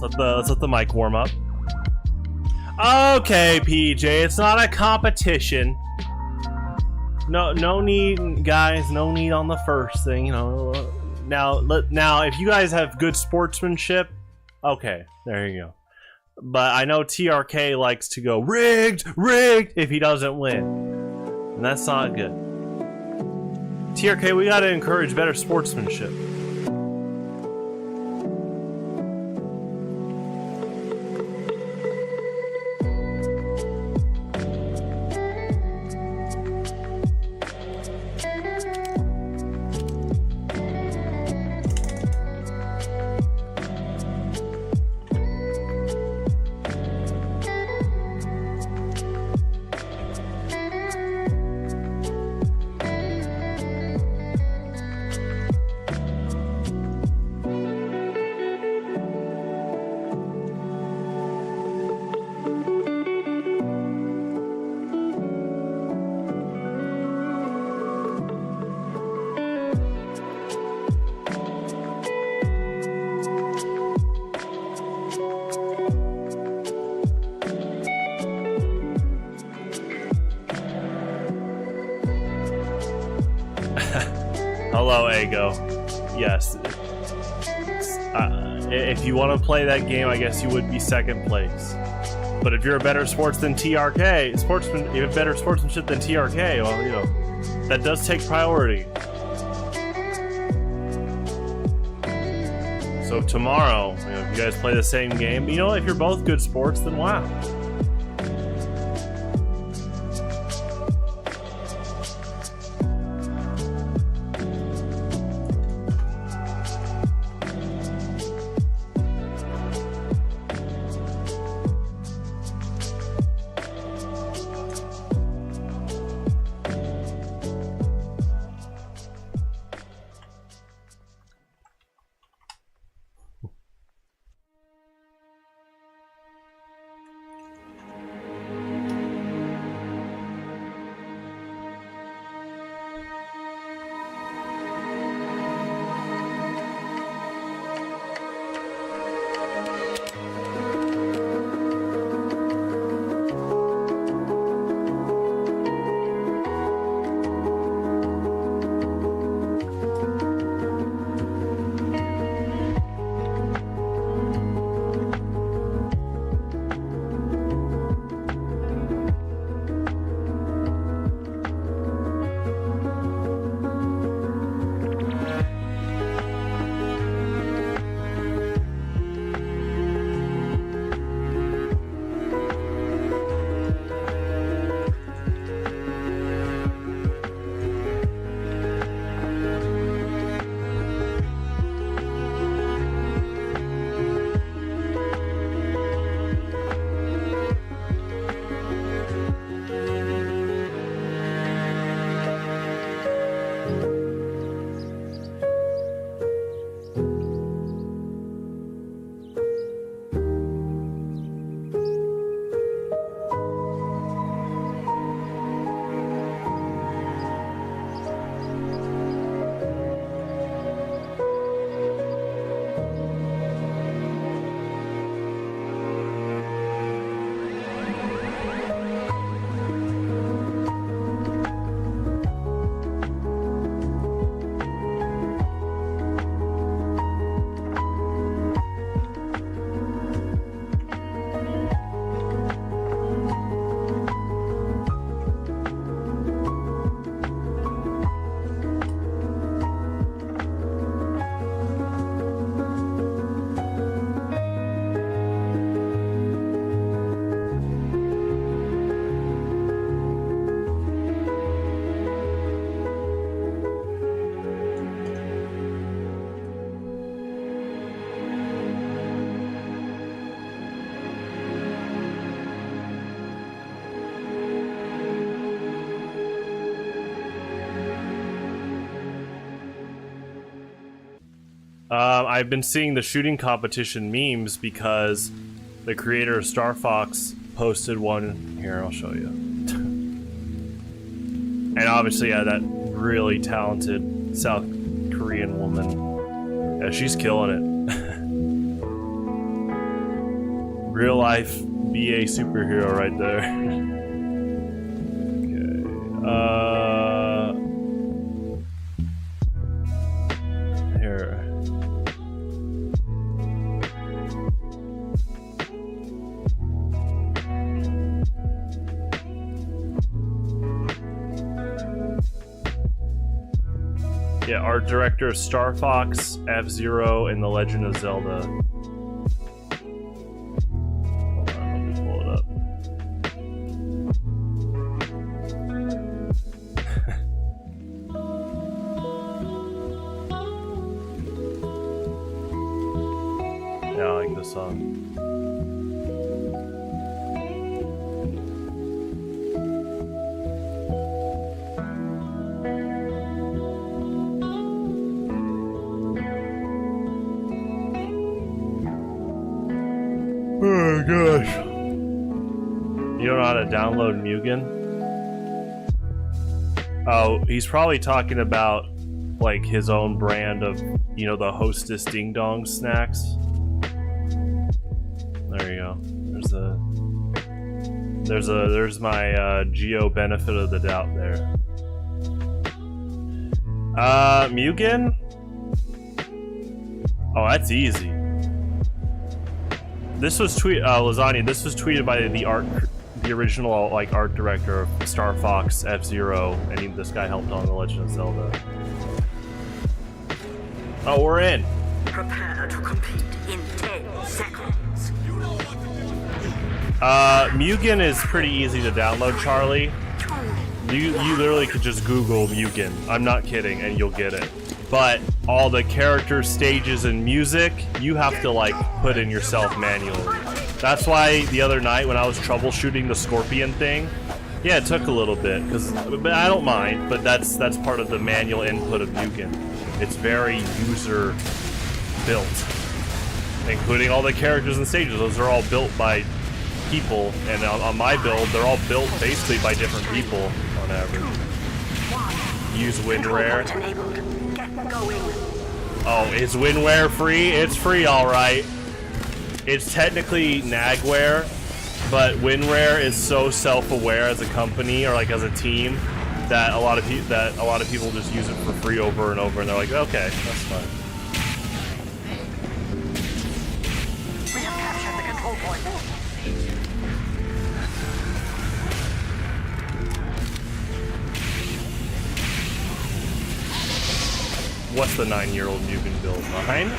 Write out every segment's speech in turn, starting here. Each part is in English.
Let's let the mic warm up. Okay, PJ, it's not a competition. No need, guys. No need on the first thing. You know. Now, if you guys have good sportsmanship, okay, there you go. But I know TRK likes to go rigged if he doesn't win, and that's not good. TRK, we gotta encourage better sportsmanship. Hello, Ego. Yes. If you want to play that game, I guess you would be second place. But if you're a better sports than TRK, you have better sportsmanship than TRK, well, you know, that does take priority. So tomorrow, you know, if you guys play the same game, you know, if you're both good sports, then wow. I've been seeing the shooting competition memes because the creator of Star Fox posted one. Here, I'll show you. And obviously, yeah, that really talented South Korean woman. Yeah, she's killing it. Real life BA superhero right there. Okay. Here. Yeah, art director of Star Fox, F-Zero, and The Legend of Zelda. Hold on, let me pull it up. Yeah, I like this song. Oh gosh. You don't know how to download Mugen? Oh, he's probably talking about like his own brand of, you know, the Hostess Ding Dong snacks. There you go. There's my geo benefit of the doubt there. Mugen? Oh, that's easy. This was Lasagna. This was tweeted by the original like art director of Star Fox, F-Zero, and this guy helped on The Legend of Zelda. Oh, we're in. Prepare to compete in 10 seconds. Mugen is pretty easy to download, Charlie. You literally could just Google Mugen. I'm not kidding, and you'll get it. But all the characters, stages, and music, you have to like put in yourself manually. That's why the other night when I was troubleshooting the Scorpion thing, yeah, it took a little bit, but I don't mind. But that's part of the manual input of Mugen. It's very user built, including all the characters and stages. Those are all built by people, and on my build, they're all built basically by different people on average. Use WinRare. Oh, is WinRare free? It's free, all right. It's technically Nagware, but WinRare is so self-aware as a company or like as a team that a lot of people just use it for free over and over, and they're like, okay, that's fine. We have captured the control point. What's the 9-year-old Mugen build? 9?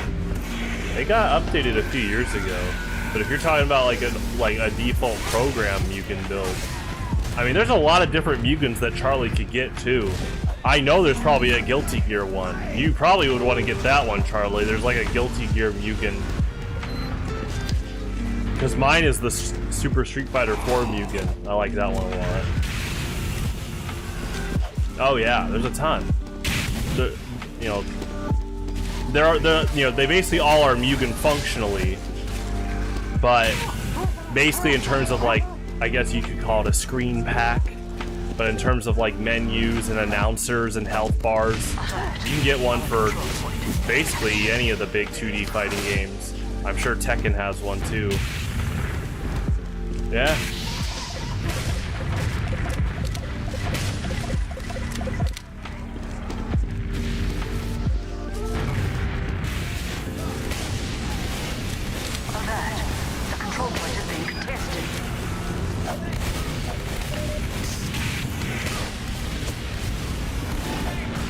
They got updated a few years ago. But if you're talking about like a default program Mugen build, I mean, there's a lot of different Mugens that Charlie could get too. I know there's probably a Guilty Gear one. You probably would want to get that one, Charlie. There's like a Guilty Gear Mugen. Because mine is the Super Street Fighter 4 Mugen. I like that one a lot. Oh yeah, there's a ton. They basically all are Mugen functionally, but basically in terms of like, I guess you could call it a screen pack, but in terms of like menus and announcers and health bars, you can get one for basically any of the big 2D fighting games. I'm sure Tekken has one too. Yeah.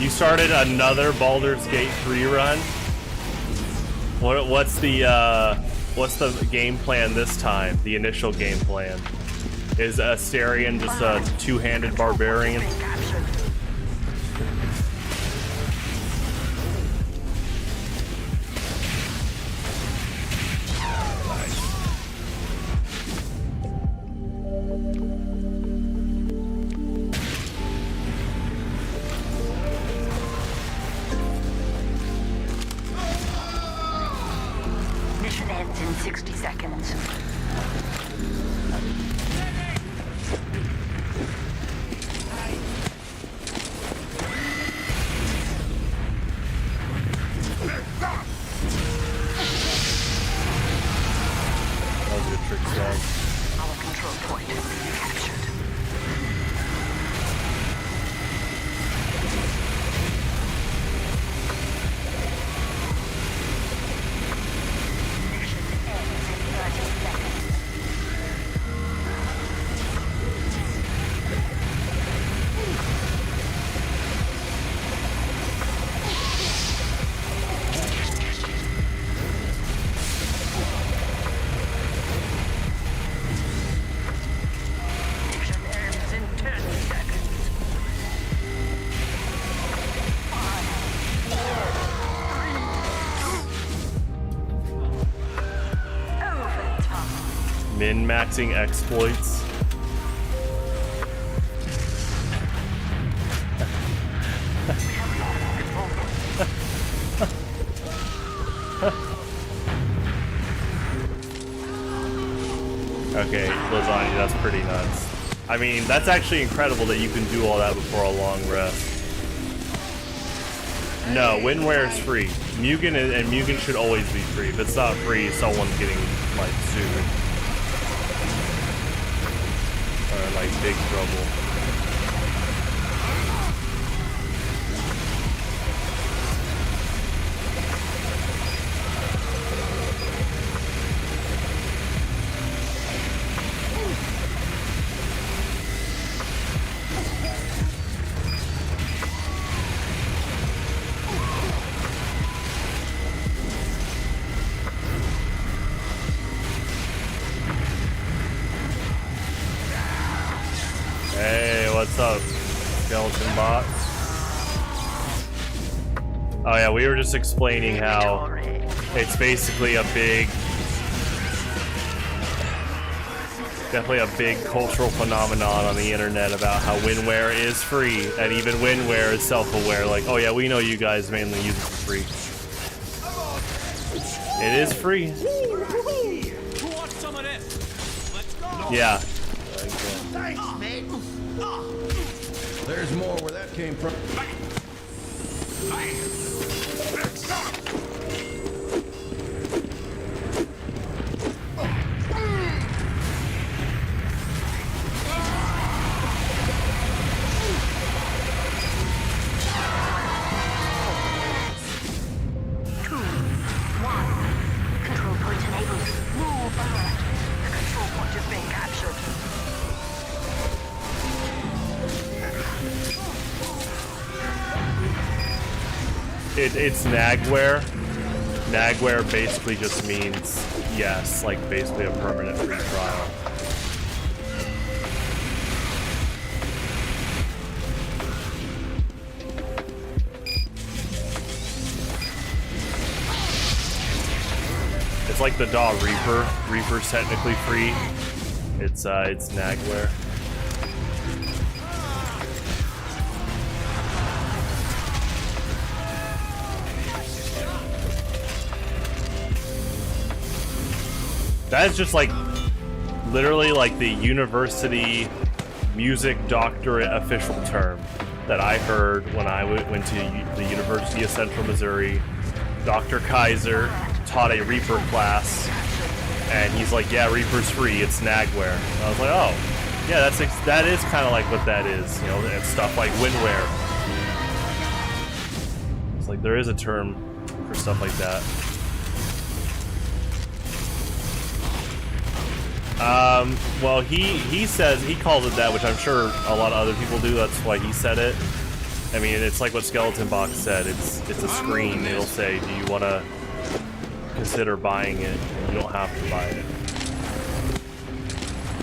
You started another Baldur's Gate 3 run? What's the game plan this time? The initial game plan? Is Astarion just a two-handed barbarian? Mission ends in 60 seconds. That was a good trick point being captured. Mission ends in 30 seconds. Mission ends in 10 seconds. 5, 4, 3, 2. Overtime. Min-maxing exploits. Okay, Lasagna, that's pretty nuts. I mean, that's actually incredible that you can do all that before a long rest. No, Winware is free. Mugen and Mugen should always be free. If it's not free, someone's getting, like, sued. Or in, like, big trouble. Hey, what's up, skeleton bot? Oh yeah, we were just explaining how it's basically a big, definitely a big cultural phenomenon on the internet about how Winware is free, and even Winware is self-aware, like, oh yeah, we know you guys mainly use it for free. It is free. Who wants some of this? Let's go. Yeah. Thanks, mate. There's more where that came from. Control point enabled. Move alert. The control point is being captured. It's Nagware. Nagware basically just means yes, like basically a permanent free trial. It's like the DAW Reaper. Reaper's technically free. It's Nagware. That is just like literally like the university music doctorate official term that I heard when I went to the University of Central Missouri. Dr. Kaiser taught a Reaper class, and he's like, yeah, Reaper's free, it's Nagware. And I was like, oh, yeah, that is kind of like what that is, you know, and stuff like Winware. It's like there is a term for stuff like that. Well, he says, he calls it that, which I'm sure a lot of other people do, that's why he said it. I mean, it's like what Skeleton Box said, it's a screen, it'll say, do you want to consider buying it? You don't have to buy it.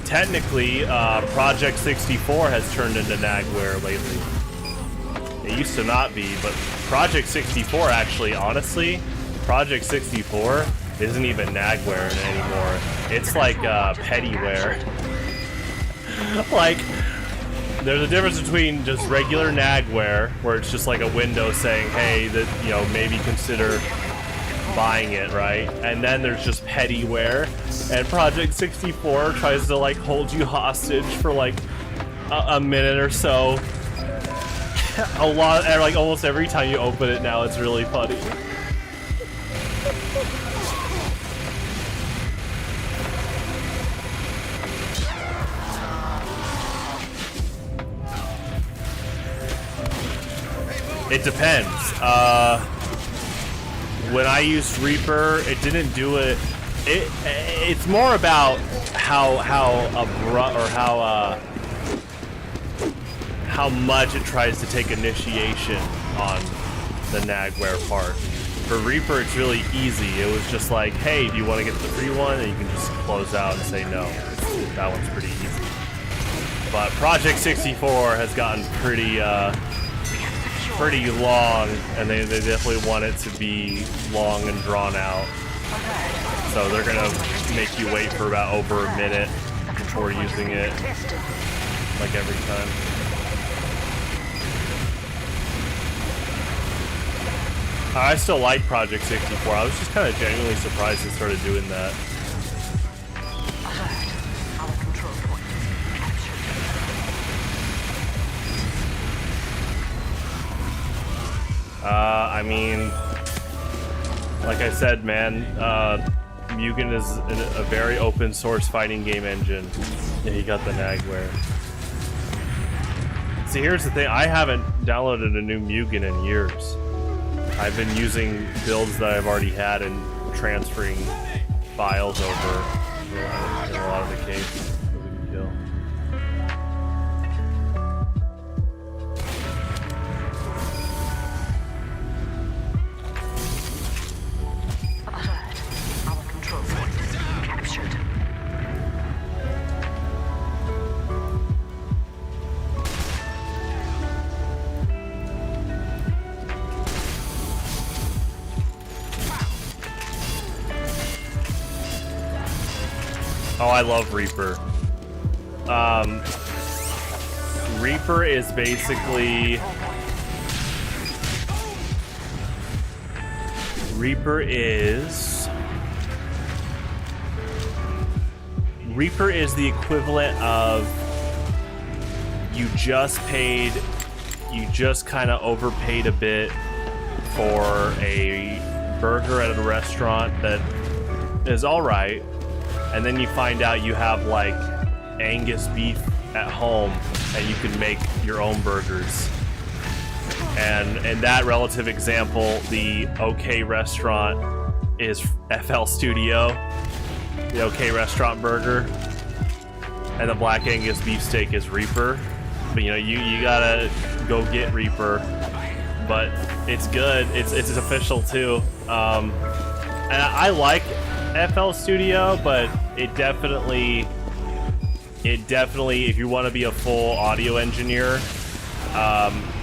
Technically, Project 64 has turned into Nagware lately. It used to not be, but Project 64 actually, honestly, Project 64 isn't even Nagware anymore. It's like Pettyware. Like, there's a difference between just regular Nagware, where it's just like a window saying, hey, that, you know, maybe consider buying it, right? And then there's just Pettyware, and Project 64 tries to like hold you hostage for like a minute or so. A lot, like almost every time you open it now, it's really funny. It depends. When I used Reaper, it didn't do it. It's more about how much it tries to take initiation on the Nagware part. For Reaper, it's really easy. It was just like, hey, do you want to get the free one? And you can just close out and say no. That one's pretty easy. But Project 64 has gotten pretty long, and they definitely want it to be long and drawn out. So they're gonna make you wait for about over a minute before using it, like every time. I still like Project 64. I was just kind of genuinely surprised it started doing that. I mean, like I said, man, Mugen is a very open source fighting game engine. Yeah, you got the Nagware. See, here's the thing. I haven't downloaded a new Mugen in years. I've been using builds that I've already had and transferring files over in a lot of the cases. Kill. Oh, I love Reaper. Reaper is basically... Reaper is the equivalent of you just kind of overpaid a bit for a burger at a restaurant that is alright. And then you find out you have like Angus beef at home and you can make your own burgers. And in that relative example, the OK restaurant is FL Studio, the OK restaurant burger, and the Black Angus beefsteak is Reaper. But you know, you gotta go get Reaper, but it's good. It's official too. And I like FL Studio, but it definitely, if you want to be a full audio engineer,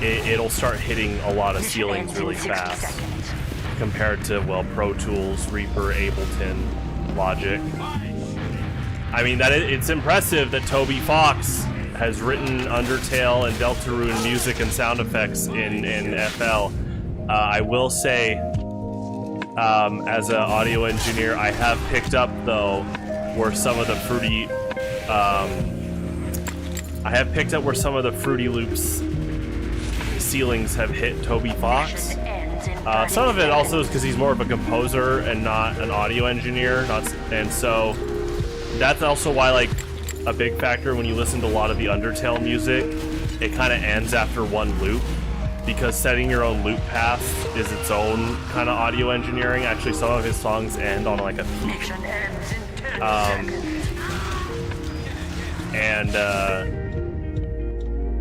it'll start hitting a lot of ceilings really fast compared to, well, Pro Tools, Reaper, Ableton, Logic. I mean, it's impressive that Toby Fox has written Undertale and Deltarune music and sound effects in FL. I will say, as an audio engineer, I have picked up though where some of the Fruity Loops ceilings have hit Toby Fox. Some of it also is because he's more of a composer and not an audio engineer, and so that's also why, like, a big factor when you listen to a lot of the Undertale music, it kind of ends after one loop. Because setting your own loop path is its own kind of audio engineering. Actually, some of his songs end on like a peak.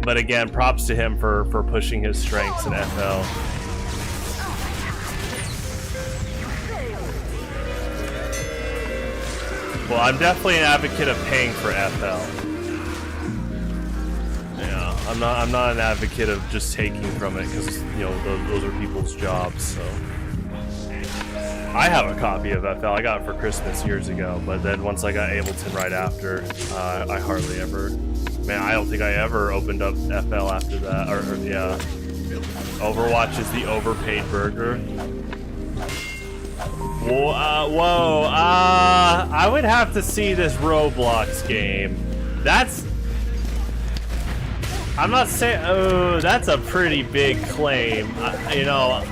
But again, props to him for pushing his strengths in FL. Well, I'm definitely an advocate of paying for FL. I'm not an advocate of just taking from it, because, you know, those are people's jobs. So I have a copy of FL. I got it for Christmas years ago, but then once I got Ableton right after, I hardly ever. Man, I don't think I ever opened up FL after that. Or yeah, Overwatch is the overpaid burger. Whoa, I would have to see this Roblox game. I'm not saying, oh, that's a pretty big claim. You know,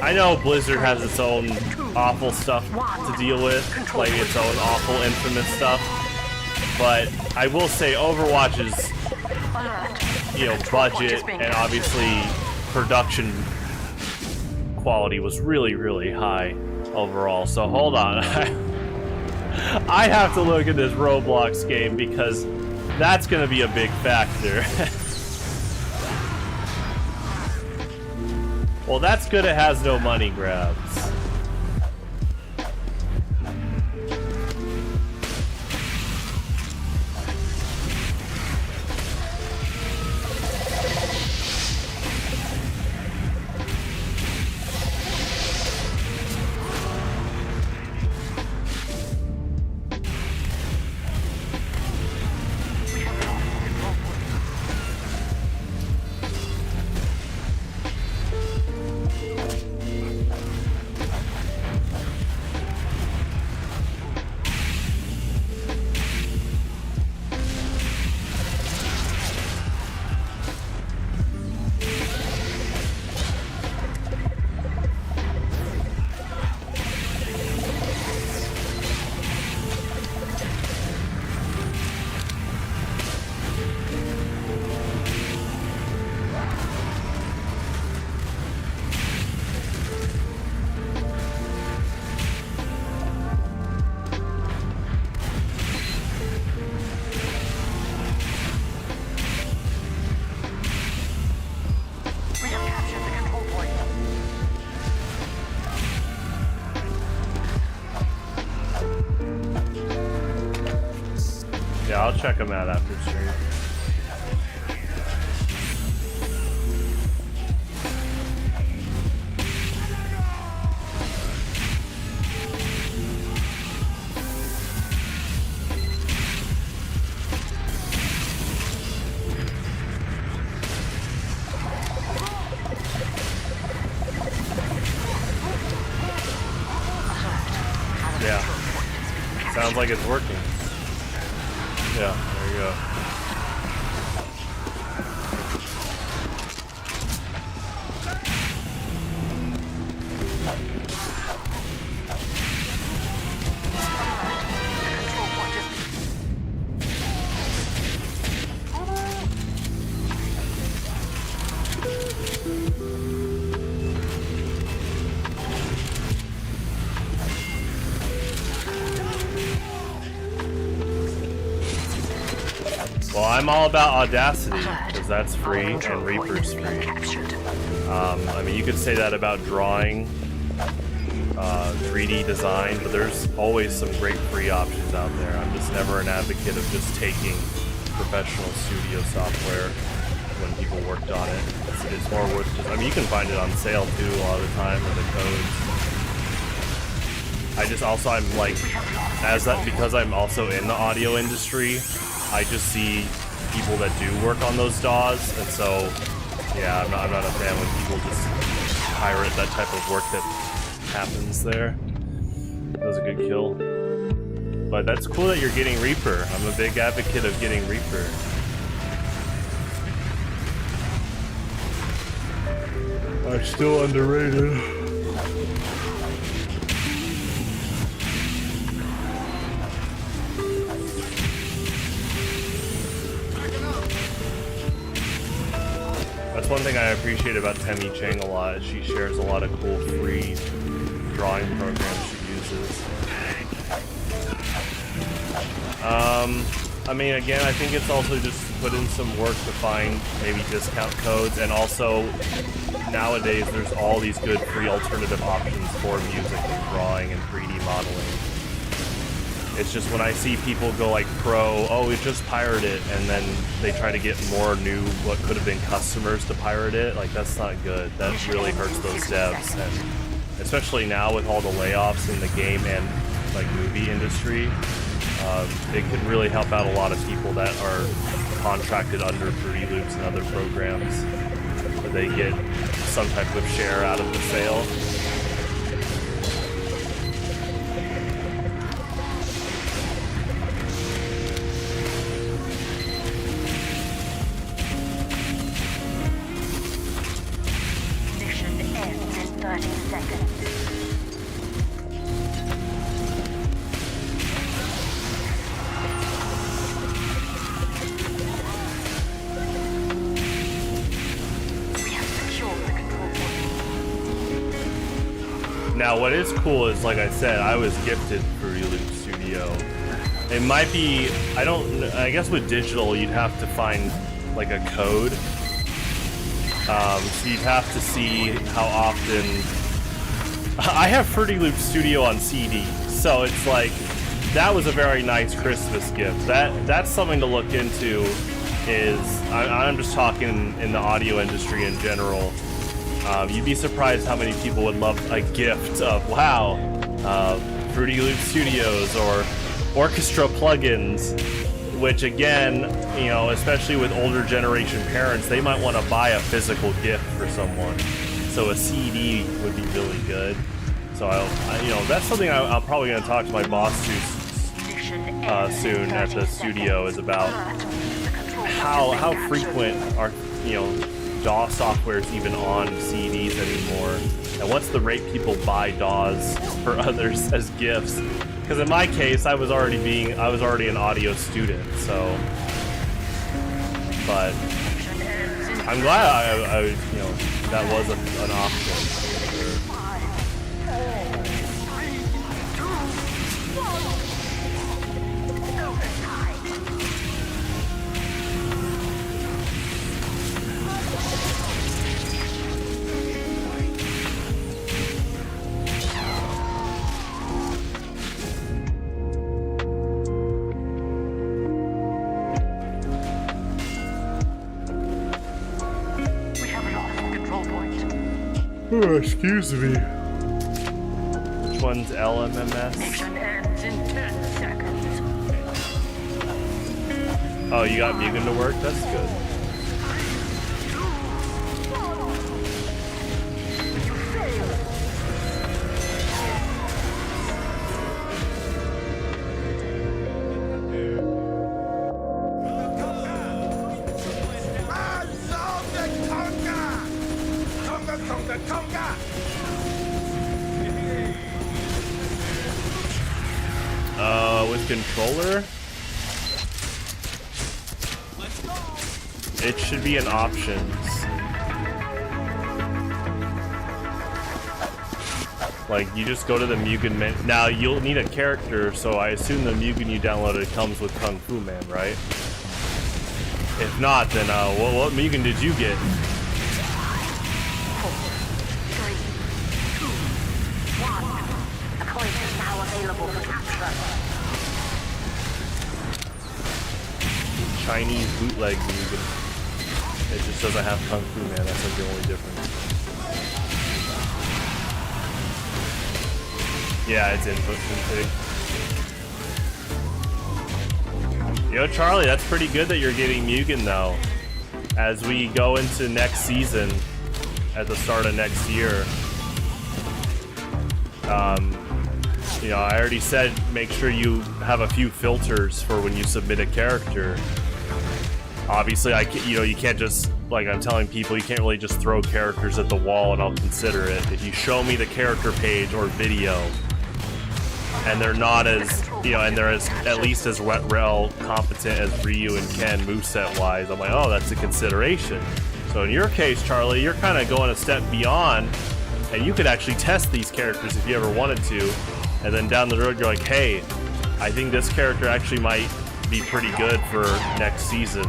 I know Blizzard has its own awful stuff to deal with, like its own awful infamous stuff, but I will say Overwatch is, you know, budget and obviously production quality was really, really high overall. So hold on. I have to look at this Roblox game because that's going to be a big factor. Well, that's good it has no money grabs. Yeah, I'll check them out after stream. Yeah. Sounds like it's working. Yeah, there you go. Well, I'm all about Audacity, because that's free and Reaper's free. I mean, you could say that about drawing, 3D design, but there's always some great free options out there. I'm just never an advocate of just taking professional studio software when people worked on it. It's more worth just, I mean, you can find it on sale too a lot of the time with the codes. I just also, I'm like, because I'm also in the audio industry, I just see people that do work on those DAWs, and so, yeah, I'm not a fan when people just pirate that type of work that happens there. That was a good kill. But that's cool that you're getting Reaper. I'm a big advocate of getting Reaper. I'm still underrated. That's one thing I appreciate about Temi Chang a lot. Is she shares a lot of cool free drawing programs she uses. I mean, again, I think it's also just put in some work to find maybe discount codes, and also nowadays there's all these good free alternative options for music and drawing and 3D modeling. It's just when I see people go like pro, oh, we just pirate it, and then they try to get more new, what could have been customers to pirate it, like that's not good. That really hurts those devs, and especially now with all the layoffs in the game and like movie industry, it could really help out a lot of people that are contracted under Fruity Loops and other programs, where they get some type of share out of the sale. Mission ends in 30 seconds. We have secured the Now, what is cool is, like I said, I was gifted Fruity Loop Studio. It might be, I guess with digital, you'd have to find like a code. So you'd have to see how often. I have Fruity Loop Studio on CD, so it's like that was a very nice Christmas gift. That's something to look into. I'm just talking in the audio industry in general. You'd be surprised how many people would love a gift of Fruity Loop Studios or orchestra plugins, which again, you know, especially with older generation parents, they might want to buy a physical gift for someone. So a CD would be really good. So you know, that's something I'm probably going to talk to my boss soon at the studio, is about how frequent are, you know, DAW software is even on CDs anymore, and what's the rate people buy DAWs for others as gifts. Because in my case, I was already an audio student, so. But I'm glad I you know, that was an option. Oh, excuse me. Which one's LMMS? Mission ends in 10 seconds. Oh, you got Mugen to work? That's good. With controller, it should be in options. Like, you just go to the Mugen menu. Now, you'll need a character, so I assume the Mugen you downloaded comes with Kung Fu Man, right? If not, then what Mugen did you get? 4, 3, 2, 1. The coin is now available for capture. Chinese bootleg Mugen. It just doesn't have Kung Fu Man. That's like the only difference. Yeah, it's input config. Yo, Charlie, that's pretty good that you're getting Mugen though. As we go into next season, at the start of next year. You know, I already said make sure you have a few filters for when you submit a character. Obviously, you can't just, like I'm telling people, you can't really just throw characters at the wall and I'll consider it. If you show me the character page or video, and they're not as, you know, and they're at least as wet rail competent as Ryu and Ken moveset wise, I'm like, oh, that's a consideration. So in your case, Charlie, you're kind of going a step beyond, and you could actually test these characters if you ever wanted to, and then down the road you're like, hey, I think this character actually might be pretty good for next season.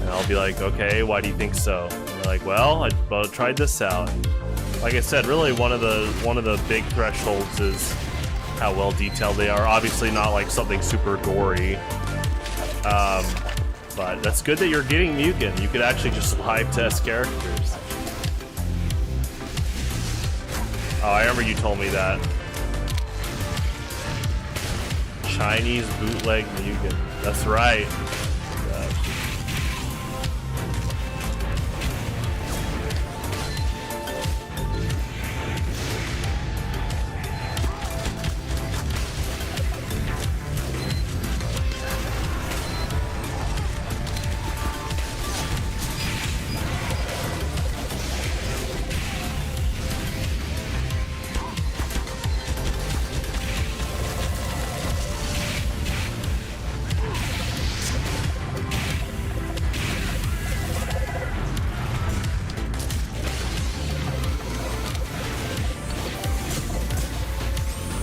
And I'll be like, okay, why do you think so? And they're like, well, I tried this out. Like I said, really one of the big thresholds is how well detailed they are. Obviously not like something super gory. But that's good that you're getting Mugen. You could actually just live test characters. Oh, I remember you told me that. Chinese bootleg Mugen. That's right.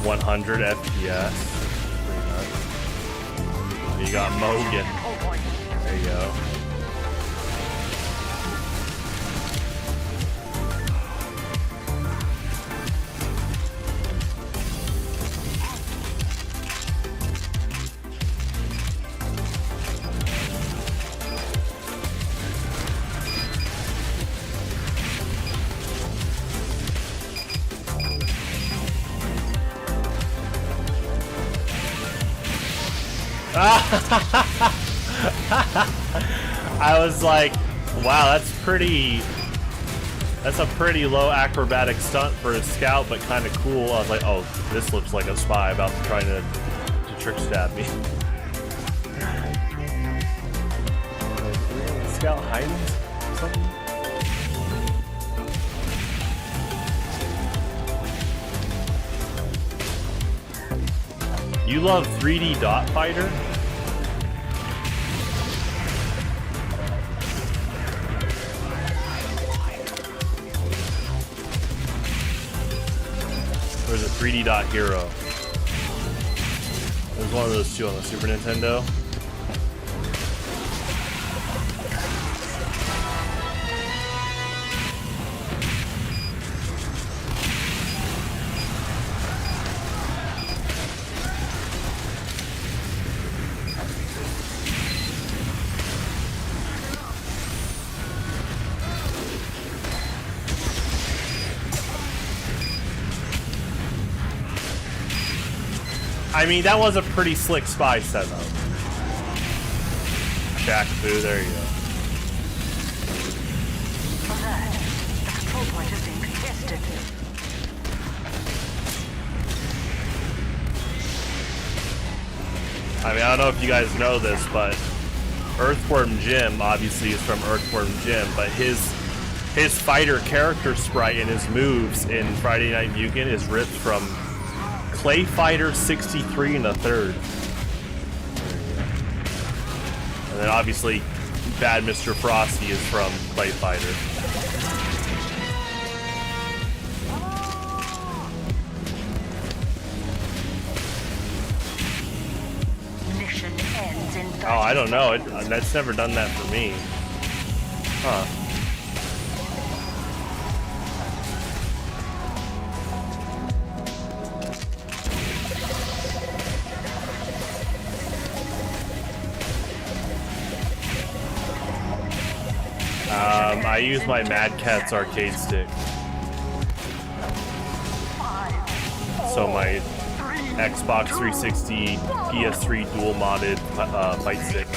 100 FPS. Pretty nuts. You got Mogan. There you go. I was like, wow, that's a pretty low acrobatic stunt for a scout, but kind of cool. I was like, oh, this looks like a spy about to try to trick stab me. Scout hiding something? You love 3D Dot Fighter? Or is it 3D Dot Hero? There's one of those two on the Super Nintendo. I mean, that was a pretty slick spy setup. Jack Boo, there you go. Alert. The control point is being contested. I mean, I don't know if you guys know this, but Earthworm Jim obviously is from Earthworm Jim, but his fighter character sprite and his moves in Friday Night Mugen is ripped from Clay Fighter 63 and a third. And then obviously Bad Mr. Frosty is from Clay Fighter. Mission ends in 30 Oh, I don't know. That's never done that for me. Huh. I use my Mad Catz arcade stick. So my Xbox 360, PS3 dual modded fight stick.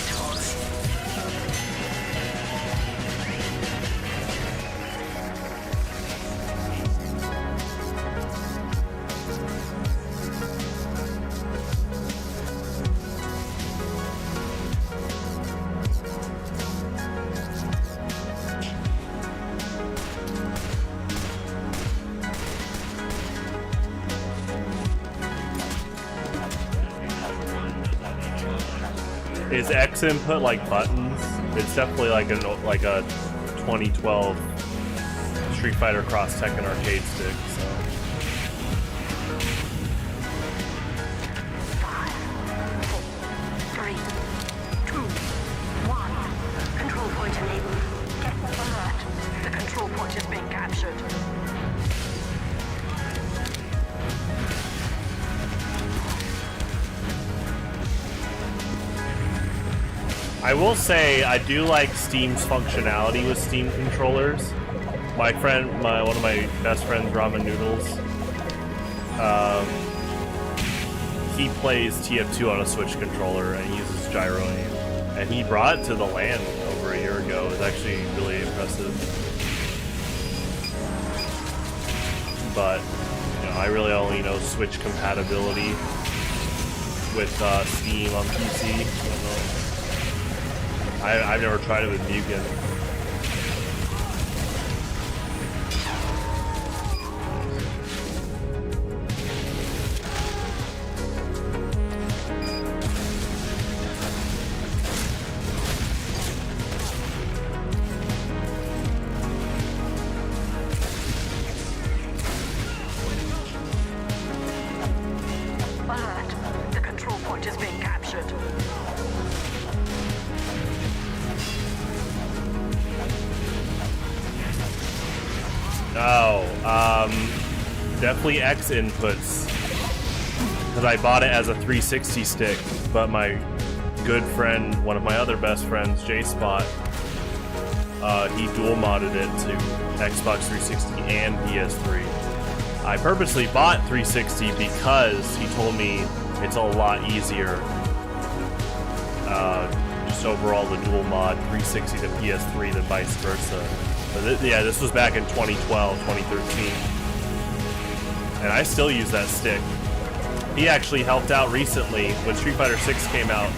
Is X input like buttons? It's definitely like a 2012 Street Fighter Cross Tekken arcade stick. So. 5, 4, 3, 2, 1. Control point enabled. Get alert. The control point is being captured. I will say I do like Steam's functionality with Steam controllers. My friend, one of my best friends, Ramen Noodles, he plays TF2 on a Switch controller and uses gyro aim. And he brought it to the LAN over a year ago. It was actually really impressive. But you know, I really only know Switch compatibility with Steam on PC. I don't know. I've never tried it with Mugen. point is being captured. Oh, definitely X inputs. Because I bought it as a 360 stick, but my good friend, one of my other best friends, J-Spot, he dual modded it to Xbox 360 and PS3. I purposely bought 360 because he told me it's a lot easier. Just overall, the dual mod 360 to PS3 than vice versa. But yeah, this was back in 2012, 2013. And I still use that stick. He actually helped out recently when Street Fighter 6 came out.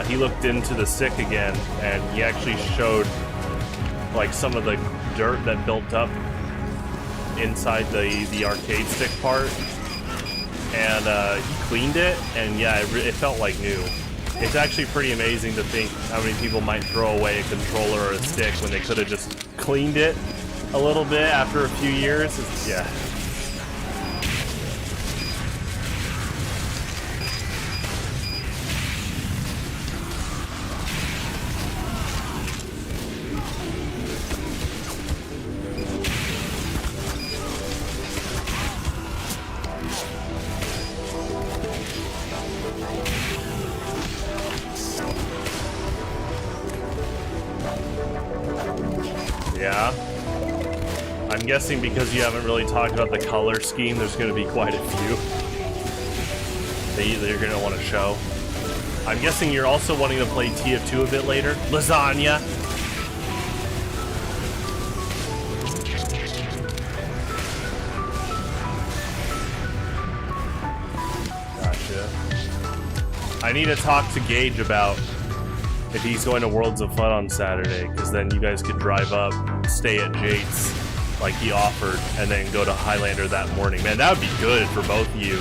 He looked into the stick again, and he actually showed like some of the dirt that built up inside the arcade stick part, and he cleaned it, and yeah, it felt like new. It's actually pretty amazing to think how many people might throw away a controller or a stick when they could have just cleaned it a little bit after a few years. Yeah. Yeah. I'm guessing because you haven't really talked about the color scheme, there's going to be quite a few that you're going to want to show. I'm guessing you're also wanting to play TF2 a bit later. Lasagna. Gotcha. I need to talk to Gage about if he's going to Worlds of Fun on Saturday, because then you guys could drive up, stay at Jake's like he offered, and then go to Highlander that morning. Man, that would be good for both of you.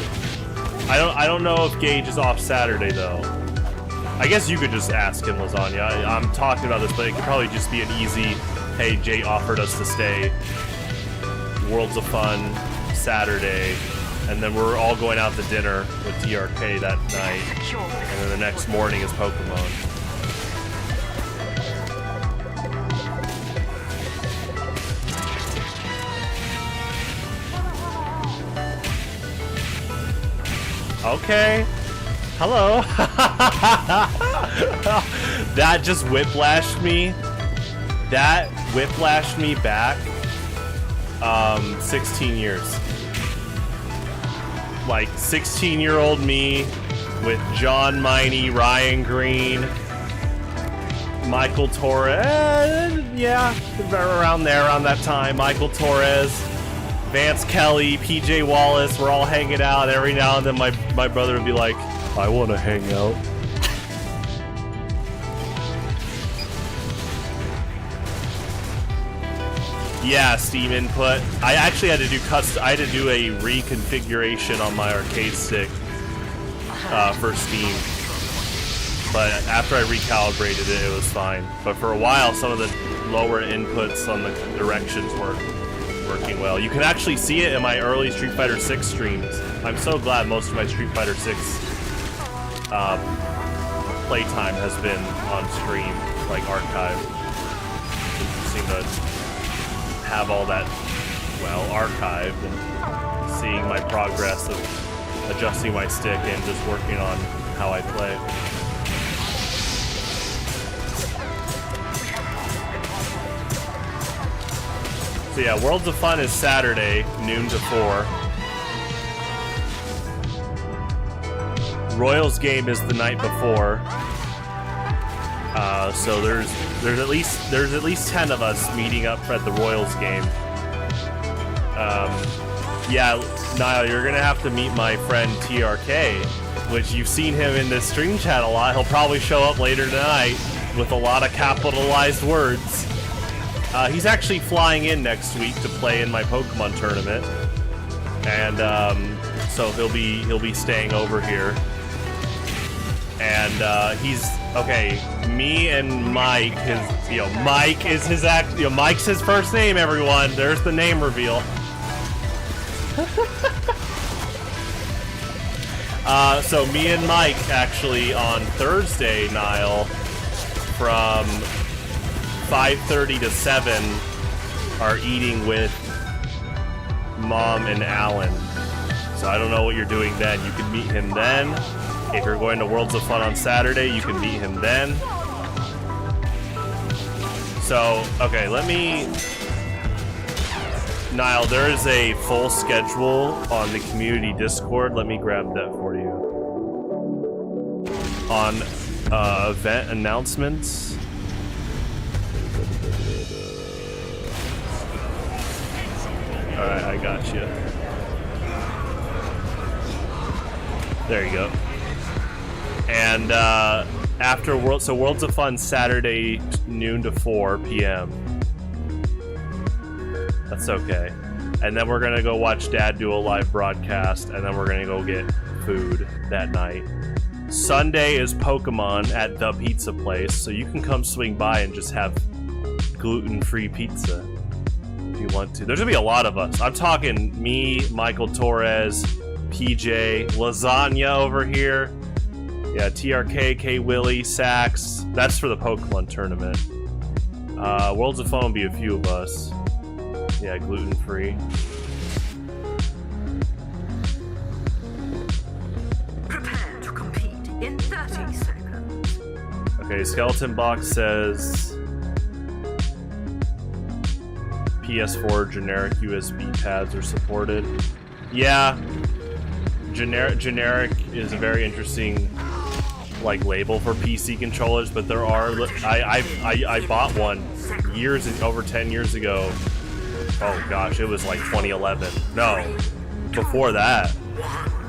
I don't know if Gage is off Saturday though. I guess you could just ask him, Lasagna. I'm talking about this, but it could probably just be an easy, hey, Jay offered us to stay Worlds of Fun Saturday, and then we're all going out to dinner with TRK that night, and then the next morning is Pokemon. Okay. Hello. That just whiplashed me. That whiplashed me back 16 years. Like 16-year-old me with John Miney, Ryan Green, Michael Torres. Yeah, around there, around that time. Michael Torres, Vance Kelly, PJ Wallace, we're all hanging out. Every now and then my brother would be like, I want to hang out. Yeah, Steam input. I actually had to do I had to do a reconfiguration on my arcade stick for Steam. But after I recalibrated it, it was fine. But for a while, some of the lower inputs on the directions weren't working well. You can actually see it in my early Street Fighter 6 streams. I'm so glad most of my Street Fighter 6 playtime has been on stream, like archived. It seemed to have all that, well, archived, and seeing my progress of adjusting my stick and just working on how I play. So yeah, Worlds of Fun is Saturday, noon to 4. Royals game is the night before. So there's at least 10 of us meeting up at the Royals game. Yeah, Niall, you're gonna have to meet my friend TRK, which you've seen him in this stream chat a lot. He'll probably show up later tonight with a lot of capitalized words. He's actually flying in next week to play in my Pokemon tournament, and so he'll be staying over here. And he's okay. Me and Mike, Mike is his Mike's his first name. Everyone, there's the name reveal. So me and Mike actually on Thursday, Niall, from 5:30 to 7 are eating with Mom and Alan. So I don't know what you're doing then. You can meet him then. If you're going to Worlds of Fun on Saturday, you can meet him then. So, okay, let me... Niall, there is a full schedule on the community Discord. Let me grab that for you. On event announcements. Alright, I got you. There you go. And after Worlds of Fun Saturday noon to 4 p.m. That's okay. And then we're gonna go watch Dad do a live broadcast, and then we're gonna go get food that night. Sunday is Pokemon at the pizza place, so you can come swing by and just have gluten-free pizza if you want to. There's gonna be a lot of us. I'm talking me, Michael Torres, PJ, Lasagna over here. Yeah, TRK, K Willie, Sax. That's for the Pokemon tournament. Worlds of Fun will be a few of us. Yeah, gluten-free. Prepare to compete in 30 seconds. Okay, Skeleton Box says PS4 generic USB pads are supported. Yeah, generic is a very interesting like label for PC controllers, but there are. I bought one over 10 years ago. Oh gosh, it was like 2011. No, before that.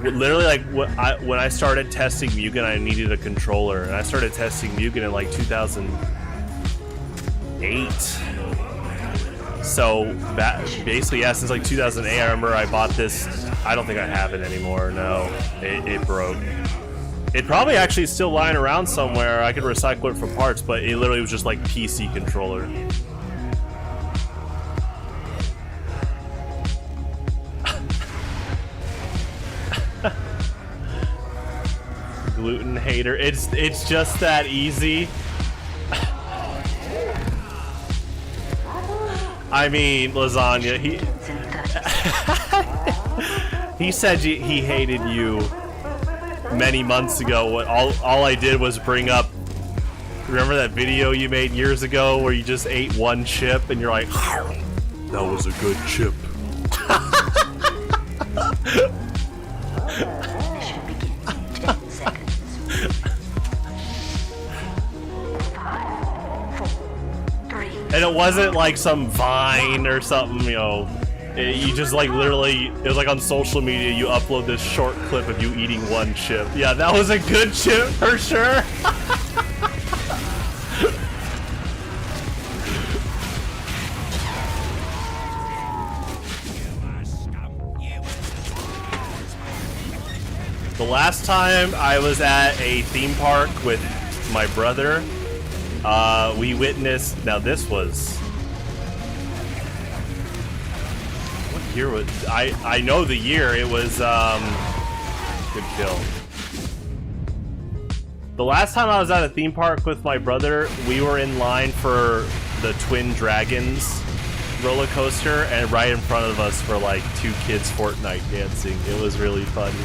Literally, like when I started testing Mugen, I needed a controller, and I started testing Mugen in like 2008. So basically, yeah, since like 2008, I remember I bought this. I don't think I have it anymore. No, it broke. It probably actually is still lying around somewhere. I could recycle it for parts, but it literally was just like PC controller. Gluten hater. It's just that easy. I mean, Lasagna. He said he hated you many months ago. All I did was bring up. Remember that video you made years ago where you just ate one chip and you're like, that was a good chip. Mission begins in 10 seconds. 5, 4, 3. And it wasn't like some Vine or something, you know. You just like literally, it was like on social media, you upload this short clip of you eating one chip. Yeah, that was a good chip for sure. The last time I was at a theme park with my brother, we witnessed, now this was, what year was, I know the year, it was, good kill. The last time I was at a theme park with my brother, we were in line for the Twin Dragons roller coaster, and right in front of us were like 2 kids Fortnite dancing. It was really funny.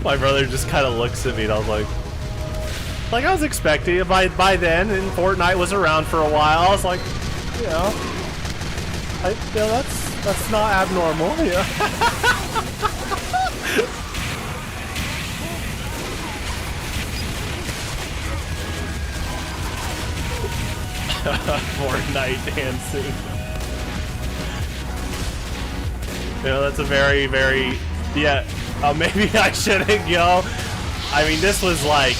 My brother just kind of looks at me and I was like I was expecting it by then, and Fortnite was around for a while. I was like, you know, that's not abnormal, yeah. Fortnite dancing. You know, that's a very, very, yeah. Maybe I shouldn't go. I mean, this was like...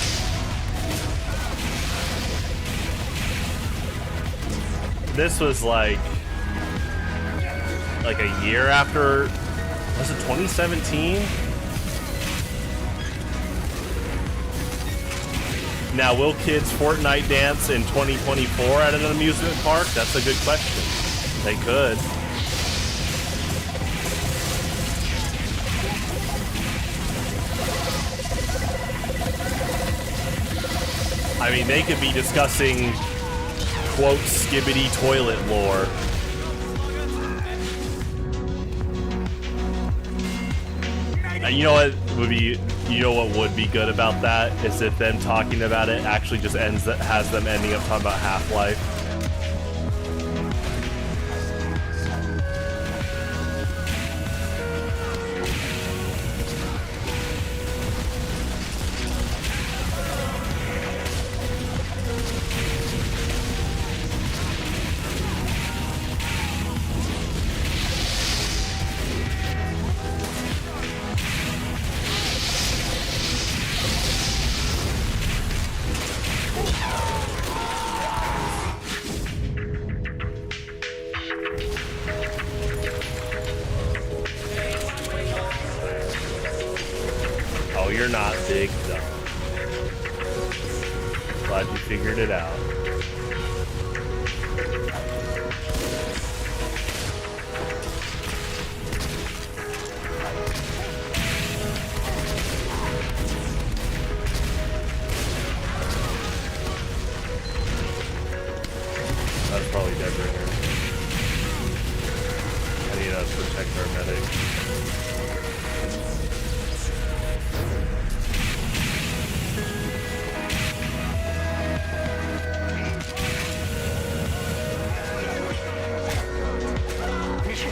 This was like a year after... Was it 2017? Now, will kids Fortnite dance in 2024 at an amusement park? That's a good question. They could. I mean, they could be discussing, quote, skibbity toilet lore. You know what would be, would be good about that is if them talking about it actually just has them ending up talking about Half-Life. Oh, you're not big, though. Glad you figured it out. That's probably Deadbringer. I need to protect our medic. Mission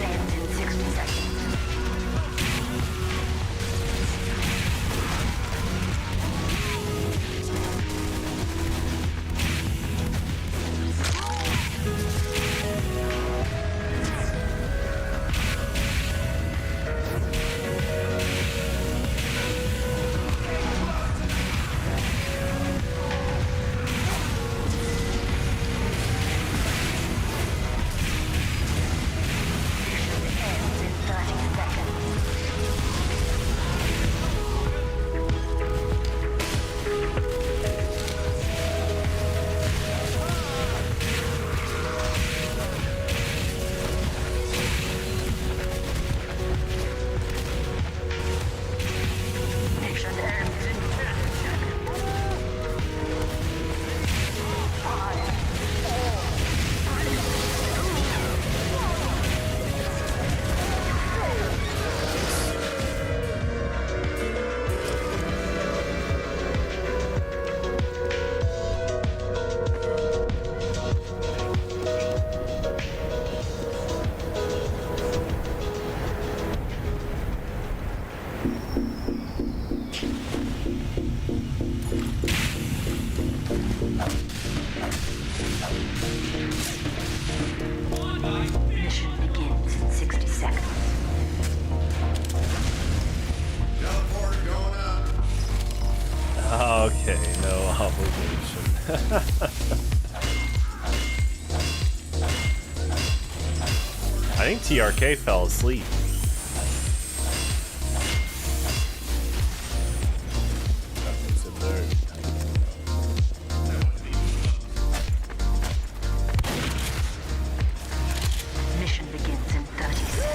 ends in 60 seconds. Mission begins in 60 seconds. Okay, no obligation. I think TRK fell asleep. Mission begins in 30 seconds.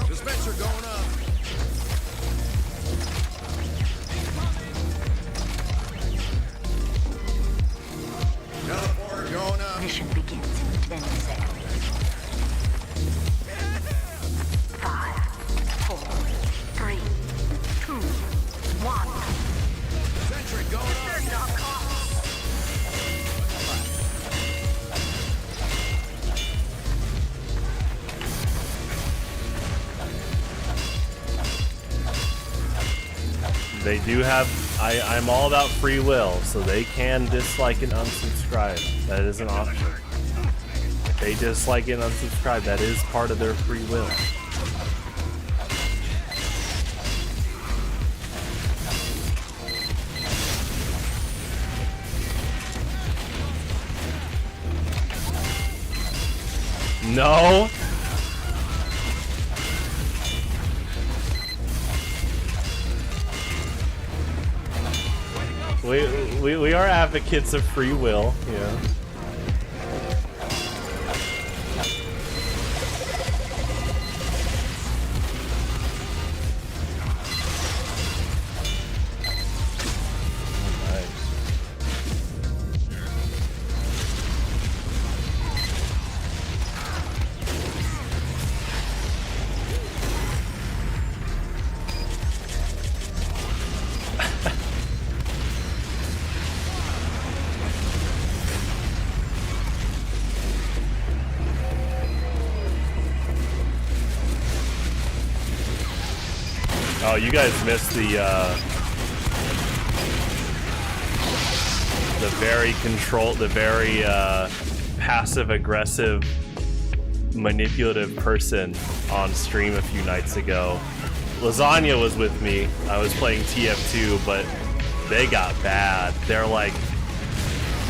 Dispenser going up. Teleport going up. Mission begins in 10 seconds. 5, 4, 3, 2, 1. Sentry going up. They do have. I'm all about free will, so they can dislike and unsubscribe. That is an option. If they dislike and unsubscribe, that is part of their free will. No. We are advocates of free will, yeah. Oh, you guys missed the very passive-aggressive, manipulative person on stream a few nights ago. Lasagna was with me. I was playing TF2, but they got bad. They're like,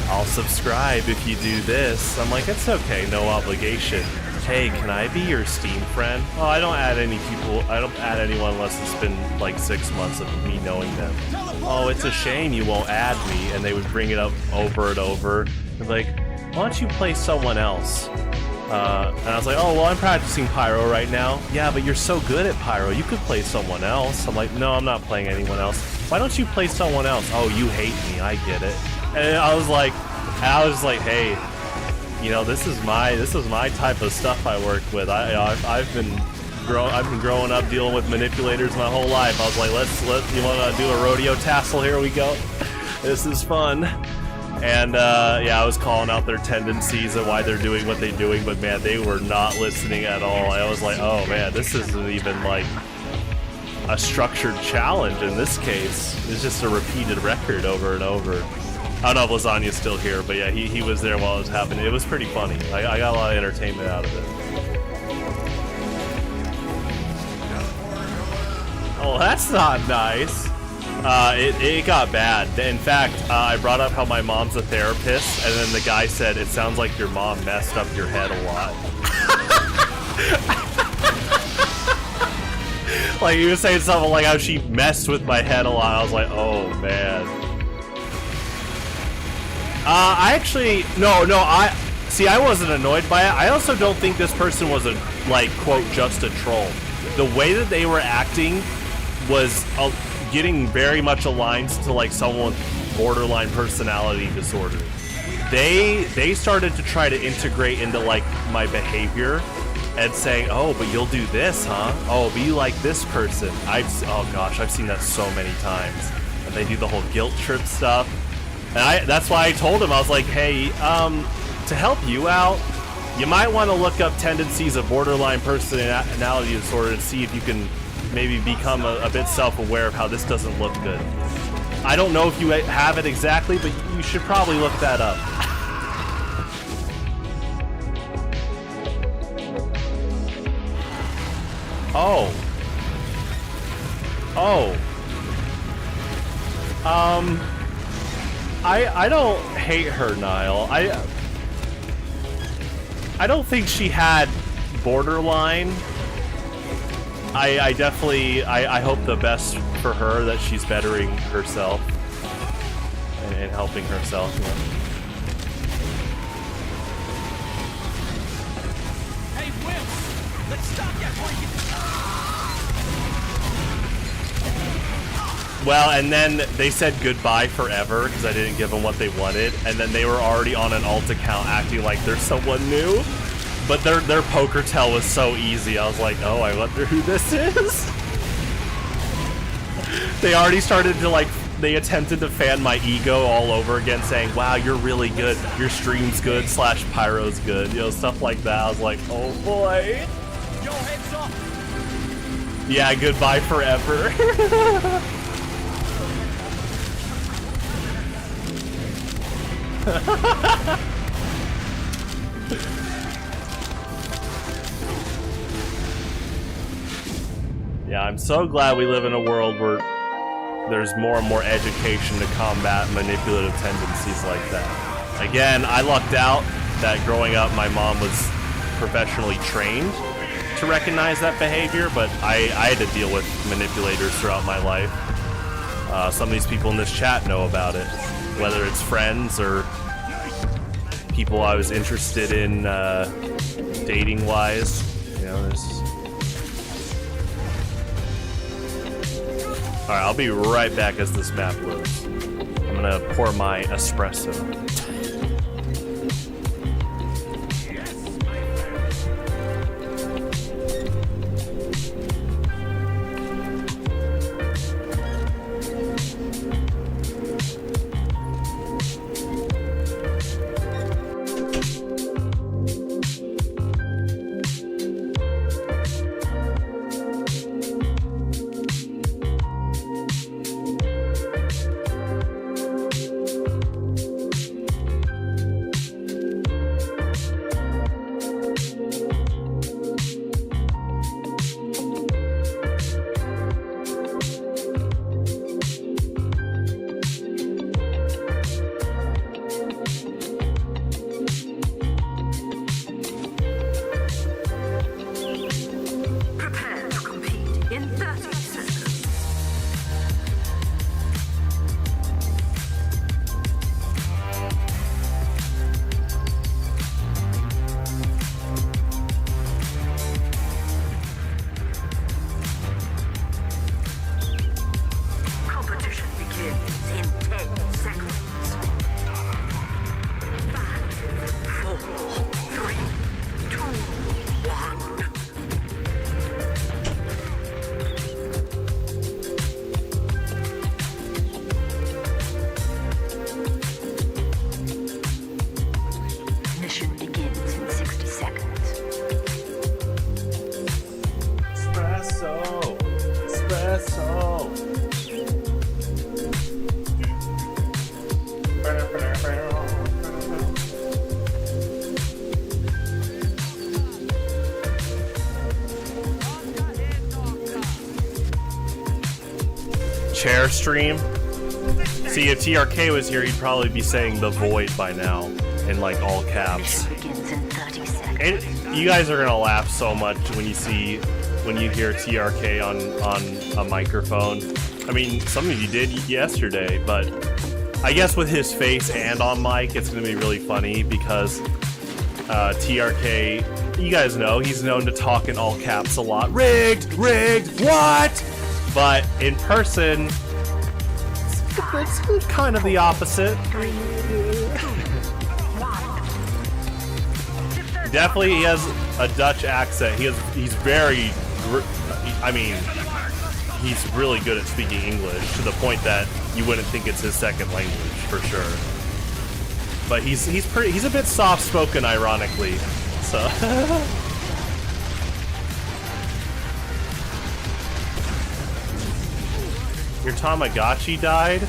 I'll subscribe if you do this. I'm like, it's okay, no obligation. Hey, can I be your Steam friend? Oh, I don't add any people. I don't add anyone unless it's been like 6 months of me knowing them. Oh, it's a shame you won't add me. And they would bring it up over and over. They're like, why don't you play someone else? And I was like, oh, well, I'm practicing Pyro right now. Yeah, but you're so good at Pyro. You could play someone else. I'm like, no, I'm not playing anyone else. Why don't you play someone else? Oh, you hate me. I get it. And I was like, hey, you know, this is my type of stuff I work with. I've been growing up dealing with manipulators my whole life. I was like, you want to do a rodeo tassel? Here we go. This is fun. And yeah, I was calling out their tendencies and why they're doing what they're doing, but man, they were not listening at all. I was like, oh man, this isn't even like a structured challenge in this case. It's just a repeated record over and over. I don't know if Lasagna's still here, but yeah, he was there while it was happening. It was pretty funny. I got a lot of entertainment out of it. Oh, that's not nice. It got bad. In fact, I brought up how my mom's a therapist, and then the guy said, it sounds like your mom messed up your head a lot. Like, he was saying something like how she messed with my head a lot. I was like, oh, man. I actually, I wasn't annoyed by it. I also don't think this person was a, like, quote, just a troll. The way that they were acting was getting very much aligned to, like, someone with borderline personality disorder. They started to try to integrate into, like, my behavior and saying, oh, but you'll do this, huh? Oh, be like this person. Oh gosh, I've seen that so many times. And they do the whole guilt trip stuff. And that's why I told him, I was like, hey, to help you out, you might want to look up tendencies of borderline personality disorder and see if you can maybe become a bit self-aware of how this doesn't look good. I don't know if you have it exactly, but you should probably look that up. Oh. I don't hate her, Niall. I don't think she had borderline. I definitely, I hope the best for her, that she's bettering herself and helping herself, you know. Hey, Will! Let's stop that before you... Well, and then they said goodbye forever because I didn't give them what they wanted, and then they were already on an alt account acting like they're someone new. But their poker tell was so easy. I was like, oh, I wonder who this is. They already started to, like, they attempted to fan my ego all over again, saying, wow, you're really good. Your stream's good / Pyro's good. You know, stuff like that. I was like, oh boy. Yo, heads up! Yeah, goodbye forever. Yeah, I'm so glad we live in a world where there's more and more education to combat manipulative tendencies like that. Again, I lucked out that growing up my mom was professionally trained to recognize that behavior, but I had to deal with manipulators throughout my life. Some of these people in this chat know about it, whether it's friends or people I was interested in dating-wise. You know, there's... Alright, I'll be right back as this map loads. I'm gonna pour my espresso. chair stream. See, if TRK was here, he'd probably be saying the void by now in like all caps. Begins in 30 seconds. You guys are gonna laugh so much when you hear TRK on a microphone. I mean, some of you did yesterday, but I guess with his face and on mic, it's gonna be really funny because TRK, you guys know, he's known to talk in all caps a lot. Rigged, what? But in person, it's kind of the opposite. Definitely, he has a Dutch accent. He's very, I mean, he's really good at speaking English to the point that you wouldn't think it's his second language for sure. But he's a bit soft-spoken, ironically. So. Your Tamagotchi died?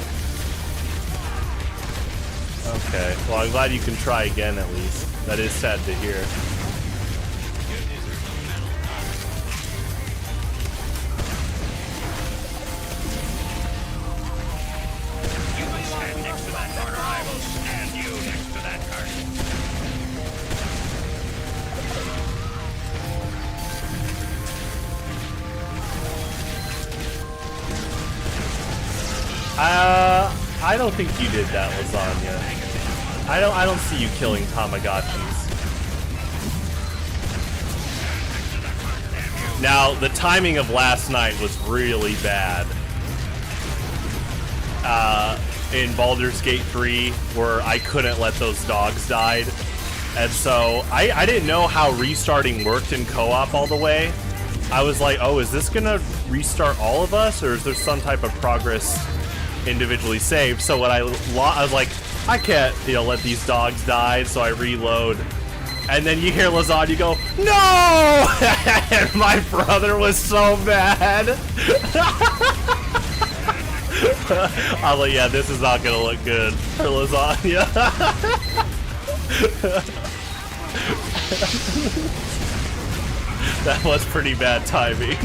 Okay, well I'm glad you can try again at least. That is sad to hear. I don't think you did that, Lasagna. I don't see you killing Tamagotchis. Now, the timing of last night was really bad. In Baldur's Gate 3, where I couldn't let those dogs die. And so, I didn't know how restarting worked in co-op all the way. I was like, oh, is this gonna restart all of us, or is there some type of progress individually saved? So when I was like, I can't, let these dogs die, so I reload. And then you hear Lasagna go, no! And my brother was so mad. I was like, yeah, this is not gonna look good for Lasagna. That was pretty bad timing.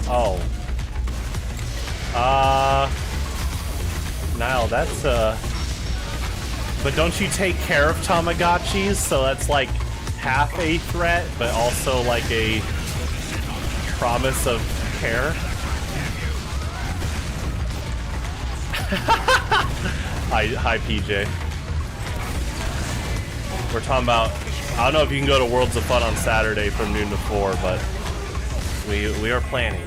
Oh. Niall, that's, But don't you take care of Tamagotchis? So that's like half a threat, but also like a promise of care? Hi, PJ. We're talking about, I don't know if you can go to Worlds of Fun on Saturday from noon to 4, but we are planning.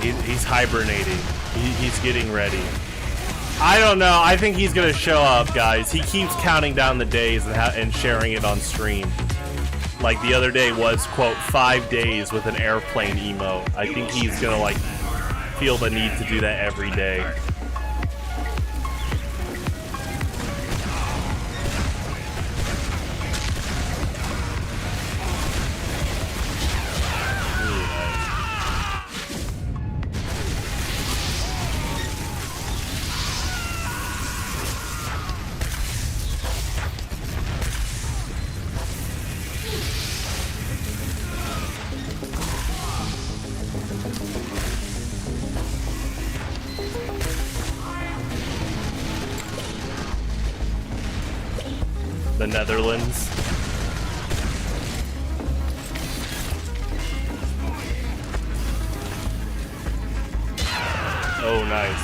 He's hibernating. He's getting ready. I don't know. I think he's gonna show up, guys. He keeps counting down the days and sharing it on stream. Like the other day was, quote, 5 days with an airplane emote. I think he's gonna like feel the need to do that every day. The Netherlands. Oh, nice.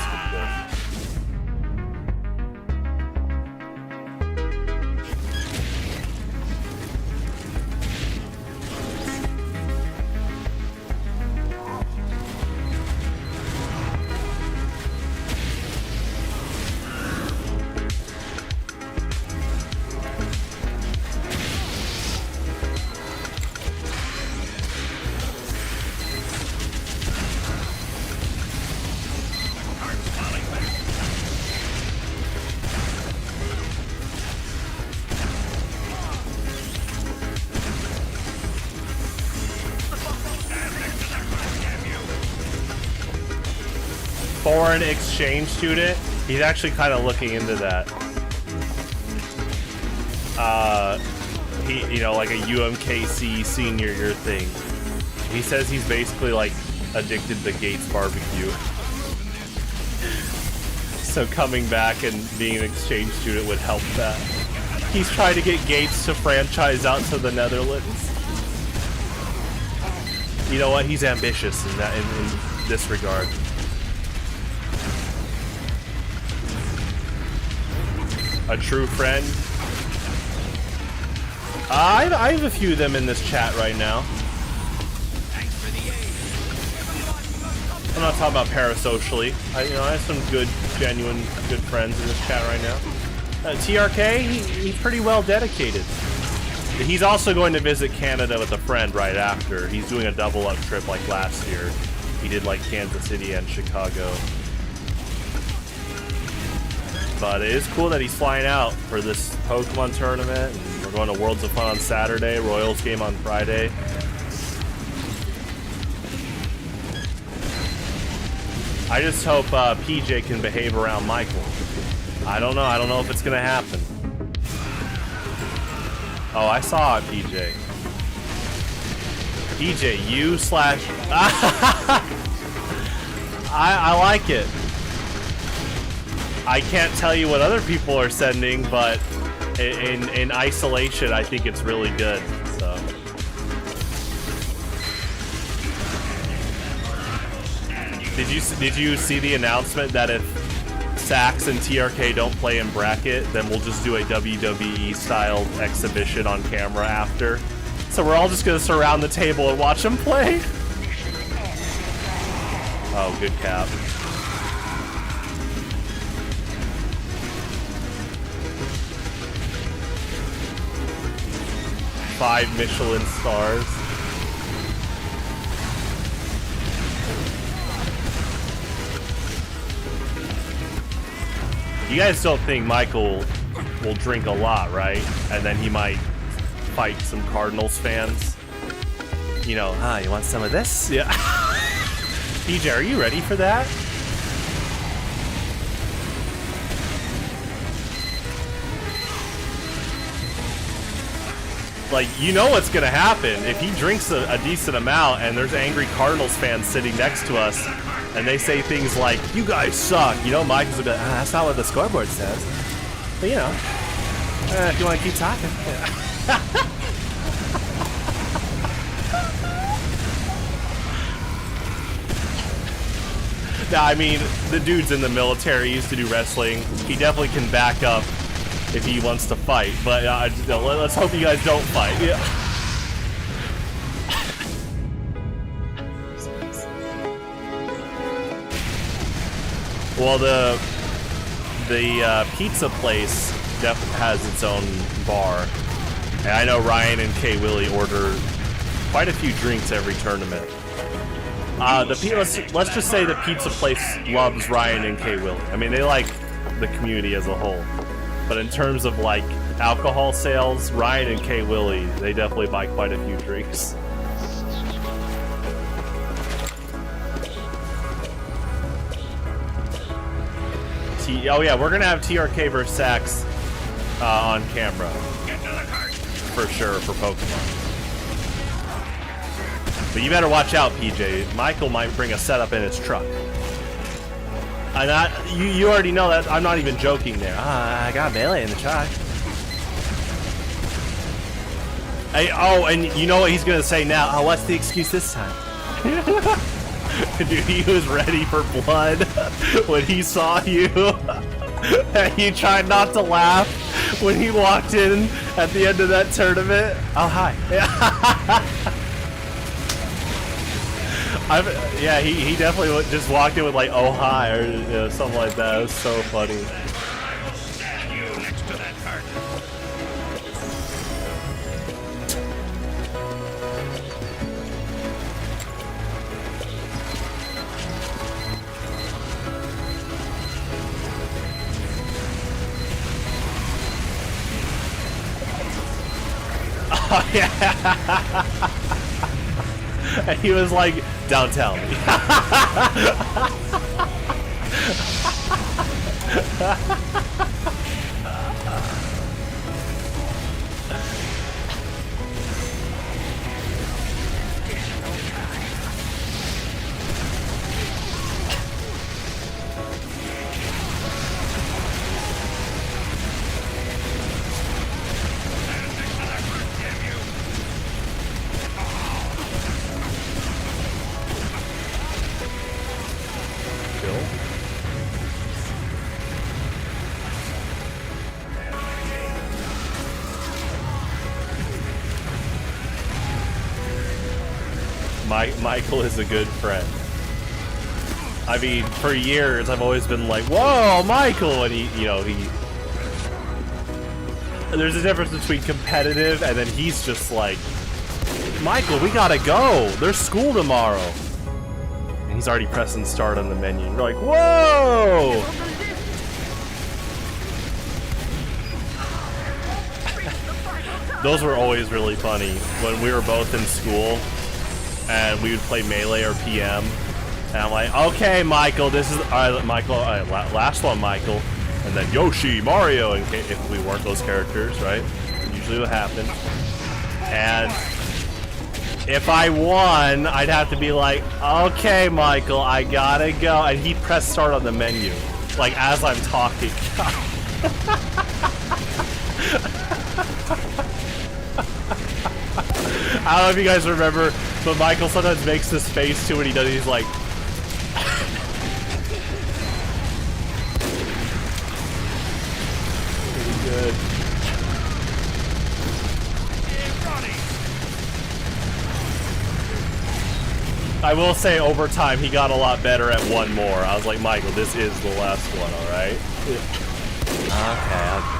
Foreign exchange student. He's actually kind of looking into that. You know, like a UMKC senior year thing. He says he's basically like addicted to Gates barbecue. So coming back and being an exchange student would help that. He's trying to get Gates to franchise out to the Netherlands. You know what? He's ambitious in that in this regard. A true friend. I have a few of them in this chat right now. I'm not talking about parasocially. I have some good, genuine, good friends in this chat right now. TRK, he's pretty well dedicated. He's also going to visit Canada with a friend right after. He's doing a double up trip like last year. He did like Kansas City and Chicago. But it is cool that he's flying out for this Pokemon tournament. And we're going to Worlds of Fun on Saturday, Royals game on Friday. I just hope PJ can behave around Michael. I don't know. I don't know if it's going to happen. Oh, I saw it, PJ. PJ, you slash... I like it. I can't tell you what other people are sending, but in isolation, I think it's really good. So. Did you see the announcement that if Sax and TRK don't play in bracket, then we'll just do a WWE style exhibition on camera after? So we're all just gonna surround the table and watch them play. Oh, good cap. Five Michelin stars. You guys don't think Michael will drink a lot, right? And then he might fight some Cardinals fans. You know, you want some of this? Yeah. PJ, are you ready for that? Like, you know what's gonna happen if he drinks a decent amount and there's angry Cardinals fans sitting next to us and they say things like, you guys suck. You know, Michael's gonna be like, that's not what the scoreboard says. But you know, if you want to keep talking. Yeah. Now, I mean, the dude's in the military, he used to do wrestling. He definitely can back up if he wants to fight, but let's hope you guys don't fight. Yeah. Well, the pizza place definitely has its own bar, and I know Ryan and K Willie order quite a few drinks every tournament. Let's just say the pizza place loves Ryan and K Willie. I mean, they like the community as a whole, but in terms of like alcohol sales, Ryan and K Willie, they definitely buy quite a few drinks. Oh yeah, we're gonna have TRK vs. Sax on camera. For sure, for Pokemon. But you better watch out, PJ. Michael might bring a setup in his truck. You already know that. I'm not even joking there. I got Melee in the truck. Oh, and you know what he's gonna say now? Oh, what's the excuse this time? Dude, he was ready for blood when he saw you. And he tried not to laugh when he walked in at the end of that tournament. Oh, hi. Yeah, he definitely just walked in with like, oh, hi, or something like that. It was so funny. You next to that card. Oh, yeah. And he was like, downtown. Michael is a good friend. I mean, for years I've always been like, "Whoa, Michael!" And there's a difference between competitive and then he's just like, "Michael, we gotta go. There's school tomorrow." And he's already pressing start on the menu. And you're like, "Whoa!" Those were always really funny when we were both in school. And we would play Melee or PM, and I'm like, okay, Michael, this is Michael. Last one, Michael, and then Yoshi, Mario, if we weren't those characters, right? Usually what happened. And if I won, I'd have to be like, okay, Michael, I gotta go, and he'd press start on the menu, like as I'm talking. I don't know if you guys remember, but Michael sometimes makes this face too when he does. He's like, pretty good. I will say, over time, he got a lot better at one more. I was like, Michael, this is the last one, all right? Okay.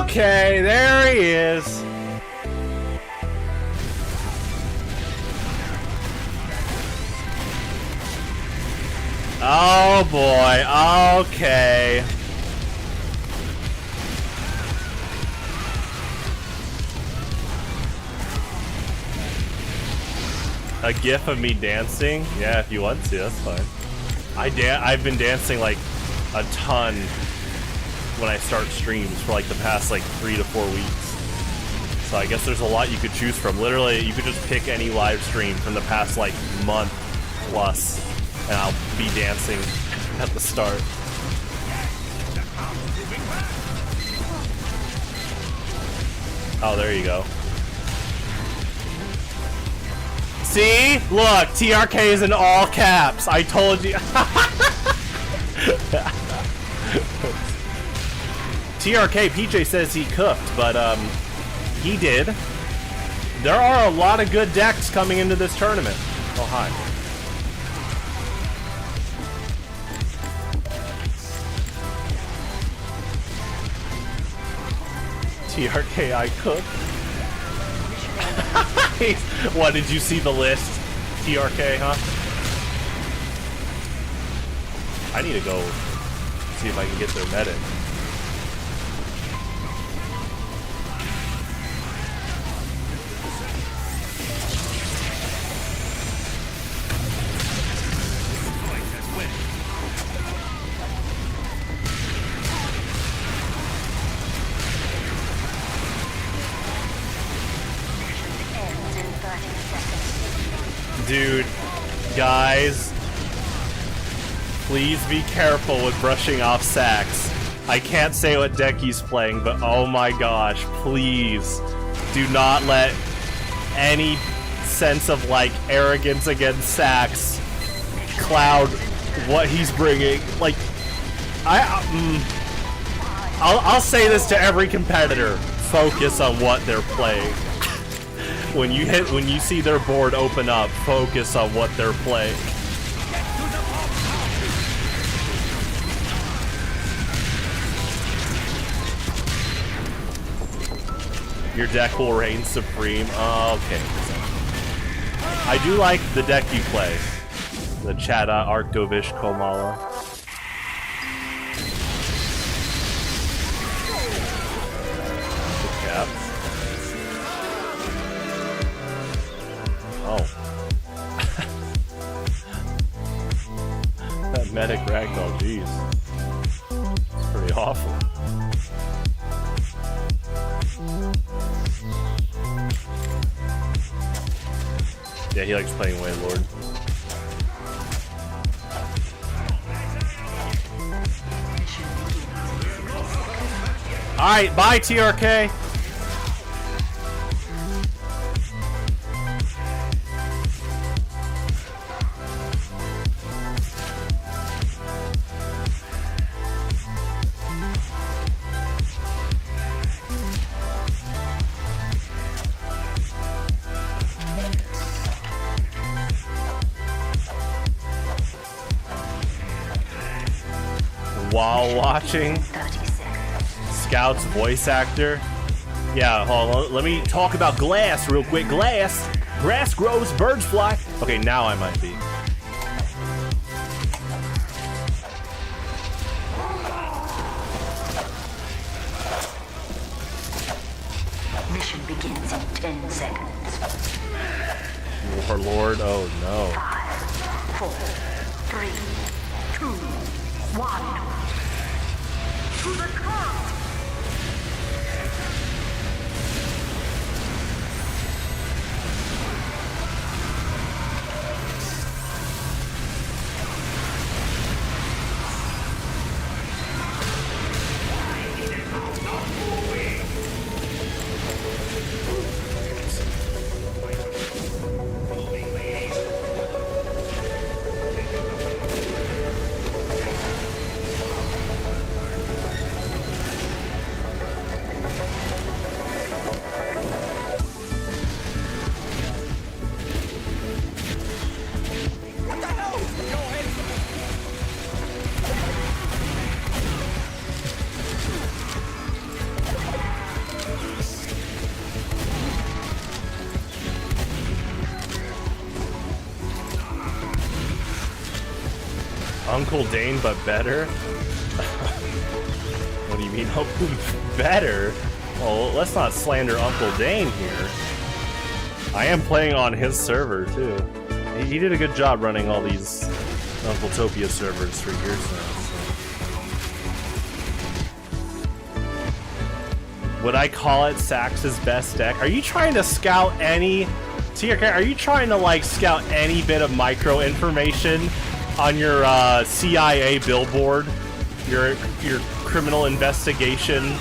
Okay, there he is. Oh boy, okay. A gif of me dancing? Yeah, if you want to, that's fine. I've been dancing like a ton when I start streams for like the past like 3 to 4 weeks. So I guess there's a lot you could choose from. Literally, you could just pick any live stream from the past like month plus, and I'll be dancing at the start. Oh, there you go. See? Look, TRK is in all caps. I told you. TRK, PJ says he cooked, but he did. There are a lot of good decks coming into this tournament. Oh, hi. TRK, I cooked. What, did you see the list? TRK, huh? I need to go see if I can get their meta. Dude, guys, please be careful with brushing off sacks. I can't say what deck he's playing, but oh my gosh, please do not let any sense of like arrogance against sacks cloud what he's bringing. Like, I'll say this to every competitor: focus on what they're playing. When you see their board open up, focus on what they're playing. Your deck will reign supreme. Okay. I do like the deck you play. The Chata Arctovish Komala. Good cap. Oh. That medic ragdoll, jeez. It's pretty awful. Yeah, he likes playing Waylord. Alright, bye TRK! While watching Scout's voice actor. Yeah, hold on, let me talk about glass real quick. Glass. Grass grows, birds fly. Okay, now I might be. Mission begins in 10 seconds. Warlord, oh no. 5, 4, 3, 2, 1. To the top! Uncle Dane, but better? What do you mean, better? Well, let's not slander Uncle Dane here. I am playing on his server, too. He did a good job running all these Uncletopia servers for years now. So. Would I call it Sax's best deck? Are you trying to scout any... TRK, are you trying to, like, scout any bit of micro information on your CIA billboard? Your criminal investigation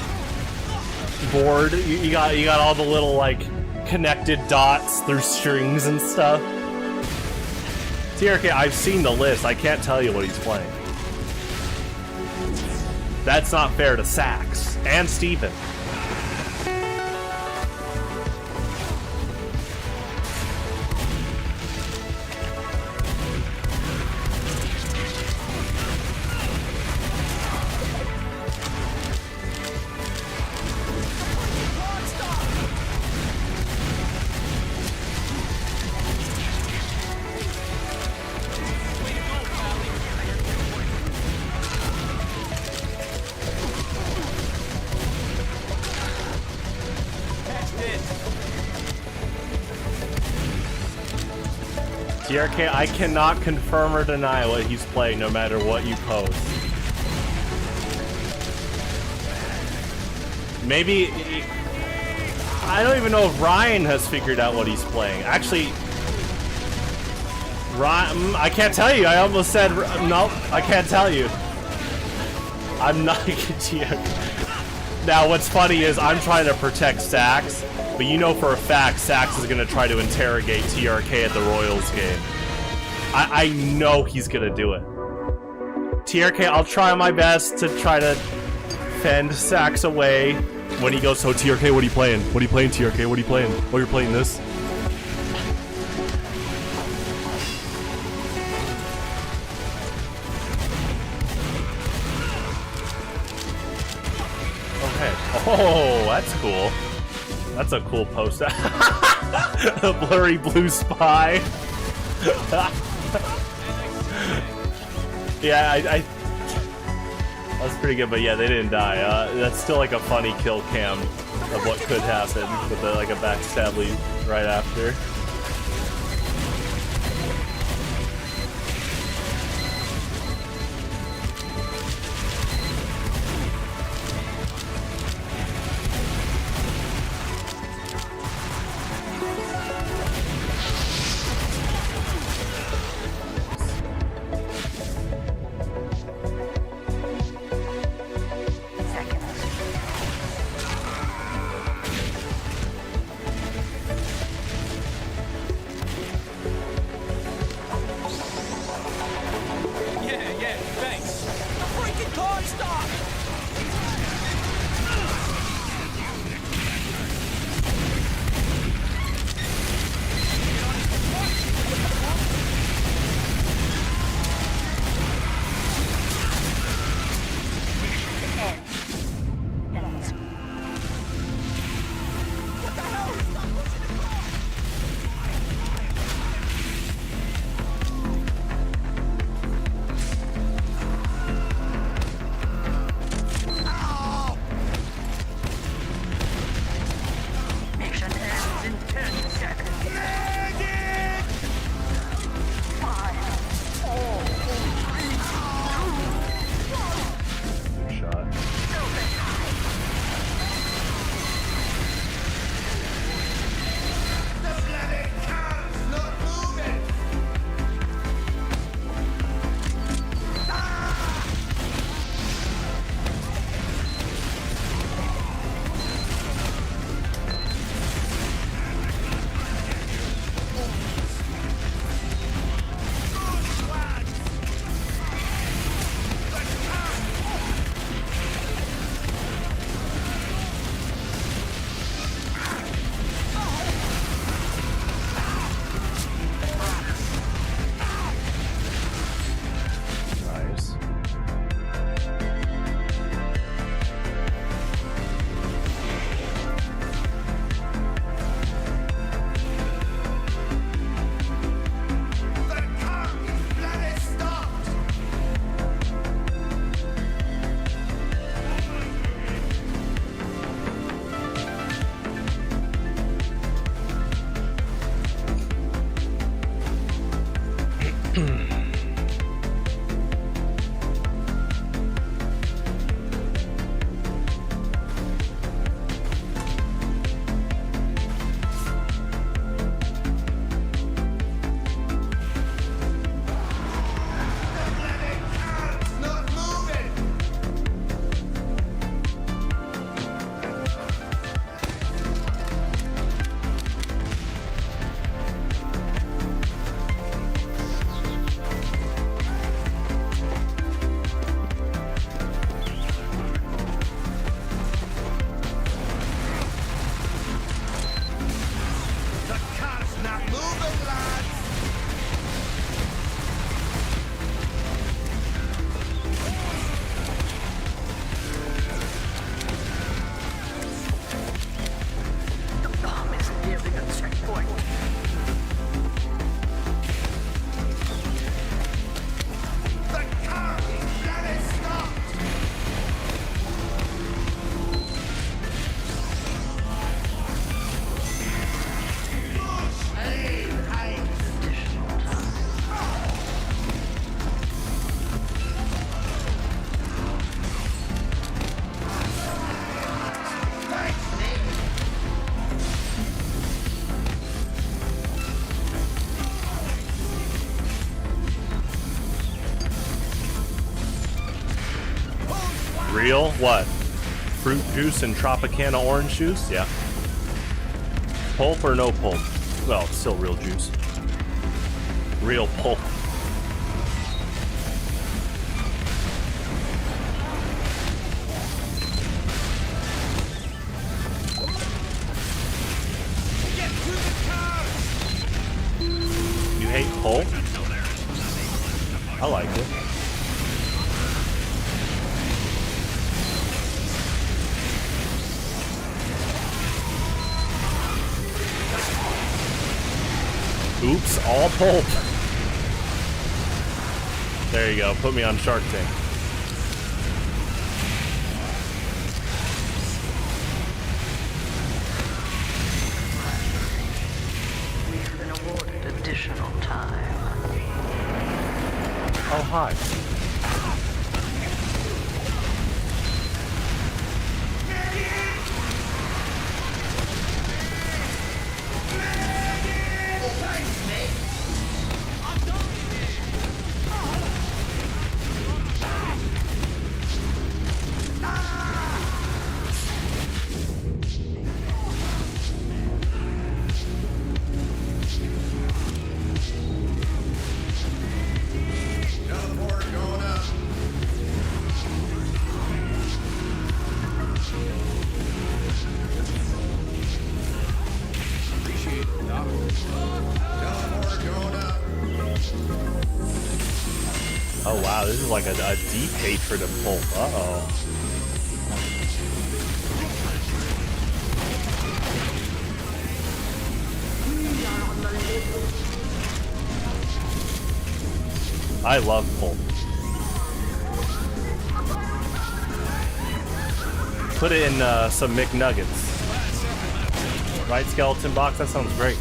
board? You got all the little, like, connected dots through strings and stuff? TRK, I've seen the list. I can't tell you what he's playing. That's not fair to Sax and Steven. TRK, I cannot confirm or deny what he's playing no matter what you post. Maybe... I don't even know if Ryan has figured out what he's playing. Actually... Ryan... I can't tell you. I almost said... Nope, I can't tell you. I'm not... Now, what's funny is I'm trying to protect Sax, but you know for a fact Sax is going to try to interrogate TRK at the Royals game. I know he's going to do it. TRK, I'll try my best to try to fend Sax away when he goes, so TRK, what are you playing? What are you playing, TRK? What are you playing? Oh, you're playing this? Okay. Oh, that's cool. That's a cool post. The blurry blue spy. Yeah, that's pretty good, but yeah, they didn't die. That's still like a funny kill cam of what could happen with like a backstab lead right after. Real? What? Fruit juice and Tropicana orange juice? Yeah. Pulp or no pulp? Well, it's still real juice. Real pulp. You hate pulp? I like it. Oops, all pulp. There you go, put me on Shark Tank. We've been awarded additional time. Oh, hi. Oh wow, this is like a deep hatred of pulp. Uh-oh. I love pulp. Put it in some McNuggets. Right, skeleton box? That sounds great.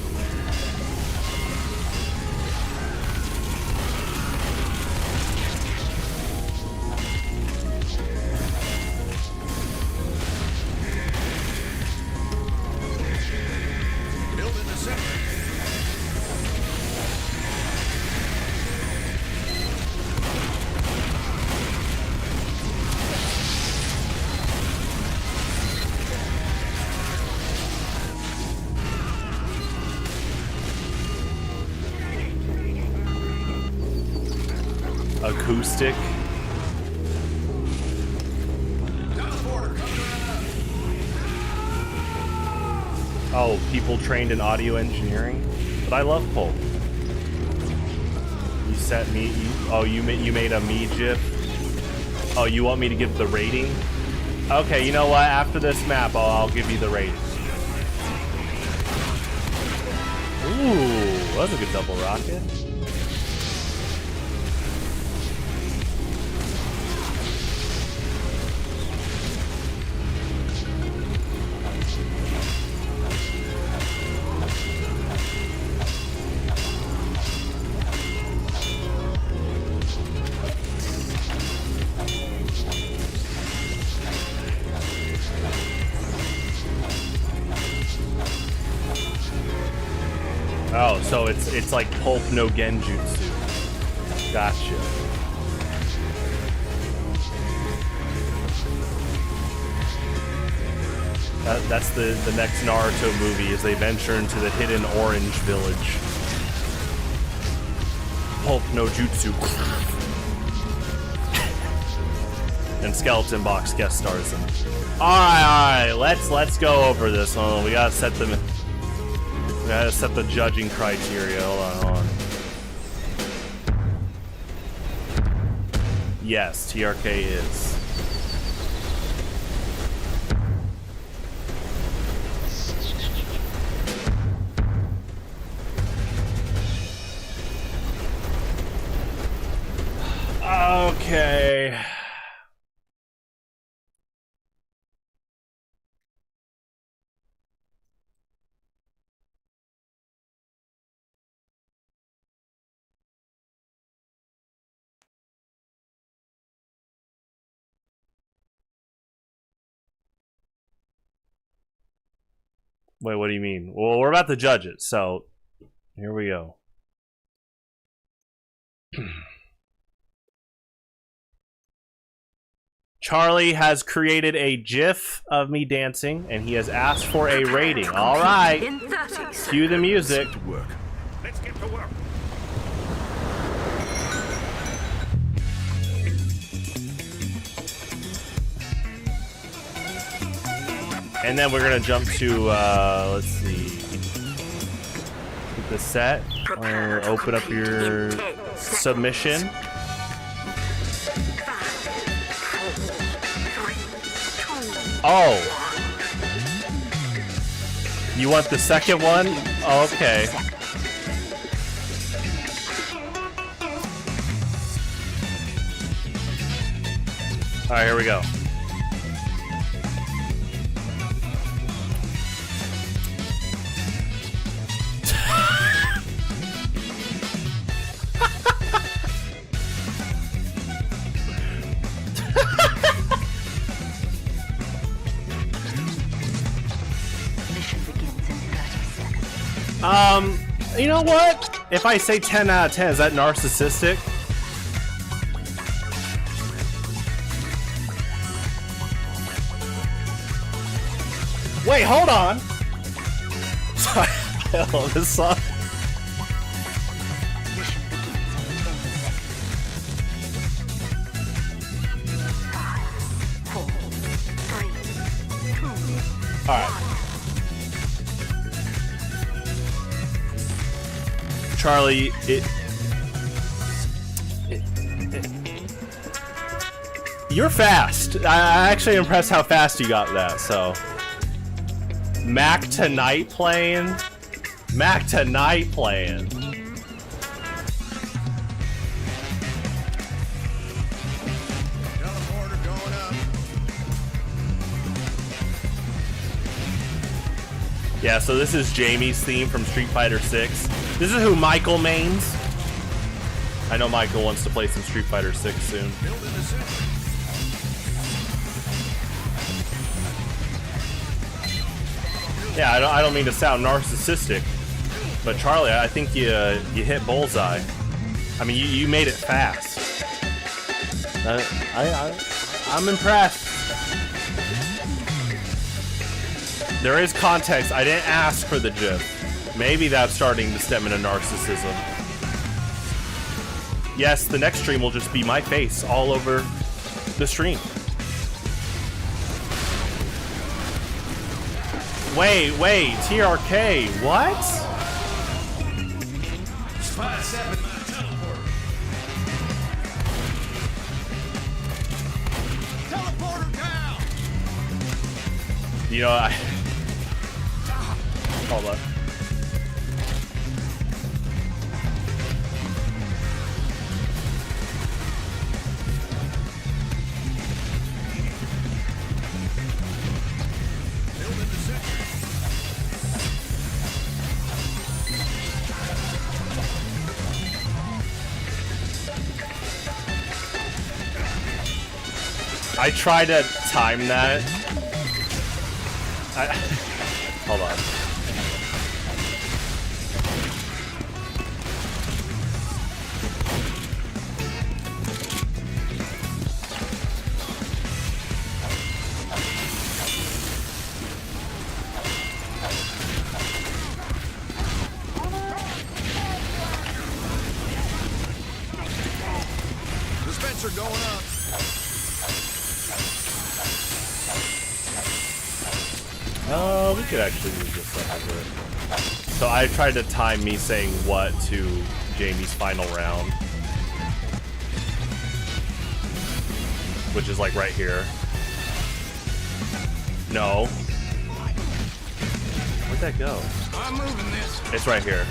Acoustic. Oh, people trained in audio engineering? But I love pulp. You set me... you made a me gif? Oh, you want me to give the rating? Okay, you know what? After this map, I'll give you the rating. Ooh, that was a good double rocket. Oh, so it's like pulp no genjutsu. Gotcha. That's the next Naruto movie as they venture into the hidden orange village. Pulp no jutsu. And Skeleton Box guest stars him. Alright, let's go over this one. We gotta set them. We gotta set the judging criteria. Hold on. Yes, TRK is. Okay. Wait, what do you mean? Well, we're about to judge it, so here we go. Charlie has created a GIF of me dancing, and he has asked for a rating. All right, In 30 seconds. cue the music. Work. Let's get to work. And then we're gonna jump to, let's see, the set. Open up your submission. 5, 4, 3, 2, Oh, you want the second one? Oh, okay. All right, here we go. mission begins in 30 seconds. You know what? If I say 10 out of 10, is that narcissistic? Wait, hold on. Sorry, I love this song. Mission begins in 10 seconds. 5, 4, 3, 2, All right. Charlie, you're fast. I actually impressed how fast you got that. So, Mac Tonight playing. Mac Tonight playing. Teleporter going up. Yeah, so this is Jamie's theme from Street Fighter 6. This is who Michael mains. I know Michael wants to play some Street Fighter 6 soon. Building the system. Yeah, I don't mean to sound narcissistic, but Charlie, I think you hit bullseye. I mean, you made it fast. I'm impressed. There is context. I didn't ask for the GIF. Maybe that's starting to stem into narcissism. Yes, the next stream will just be my face all over the stream. Wait, TRK, what? Spot 7 my teleporter. Teleporter down. You know, hold on. Building the system. I try to time that. Hold on. Dispenser going up. We could actually move this up a bit. So I tried to time me saying what to Jamie's final round, which is like right here. No. Where'd that go? I'm moving this. It's right here.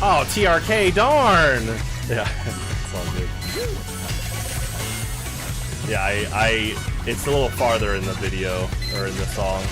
Oh, TRK, darn! Yeah, it's all good. Yeah, it's a little farther in the video, or in the song.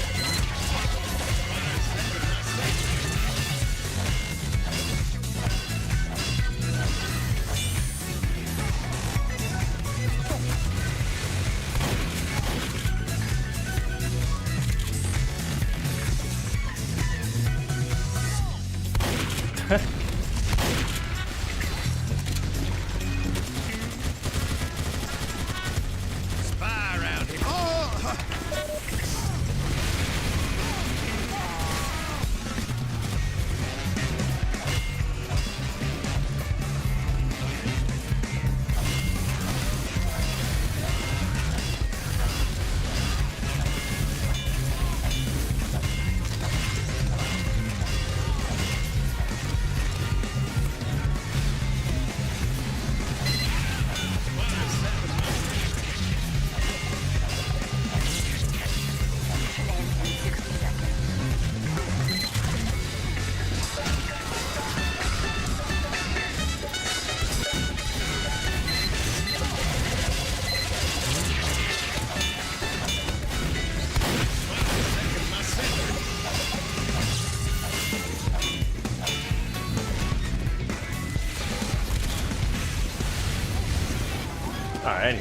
Alright.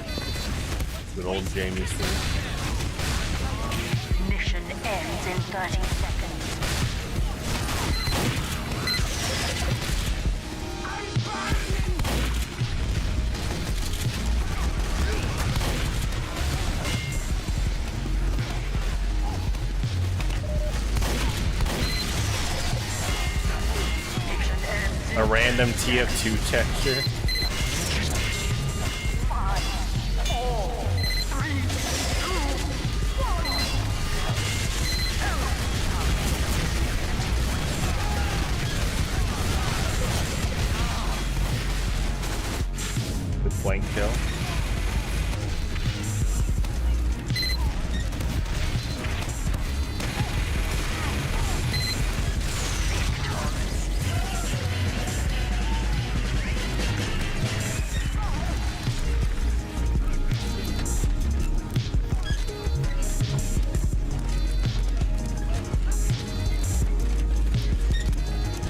Good old Jamie's thing. Mission ends in 30 seconds. A random TF2 texture. 5, 4, 3, 2, 1. Good flank kill.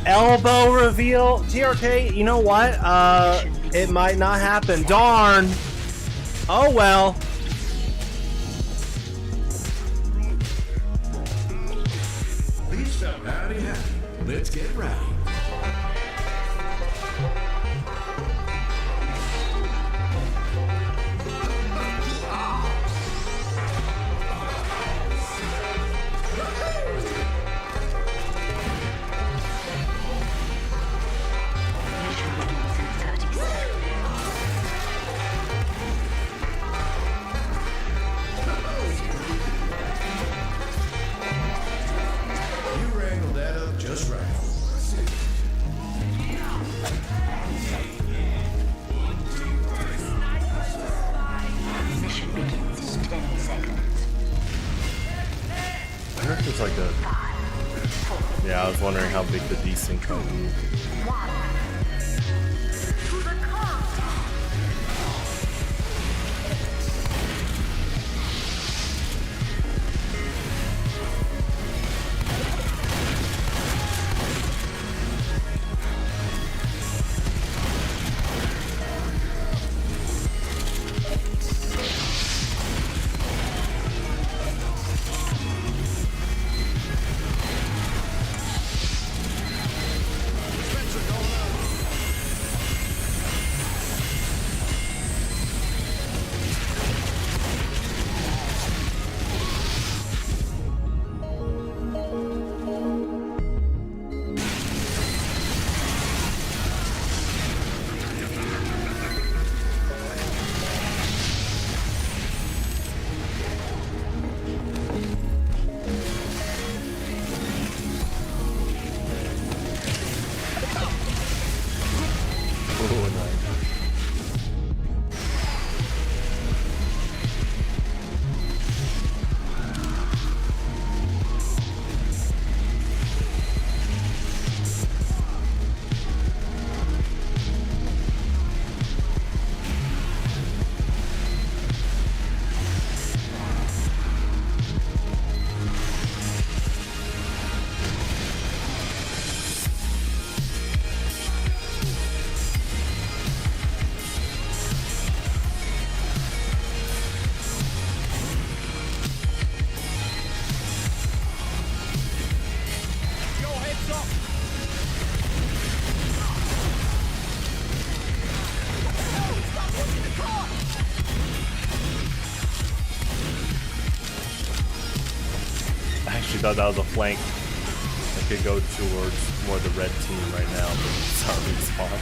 Elbow reveal. TRK, you know what? It might not happen. Darn. Oh well. Please stop howdy howdy. Let's get rowdy. Mission begins in 30 seconds. You wrangled that up just right. Mission begins in 10 seconds. I wonder if there's like a. 5, 4, Yeah, I was wondering how big the desync could be. 1. To the console. Oh, nice. Yo, heads up! I actually thought that was a flank. I could go towards more the red team right now, but it's not respawn.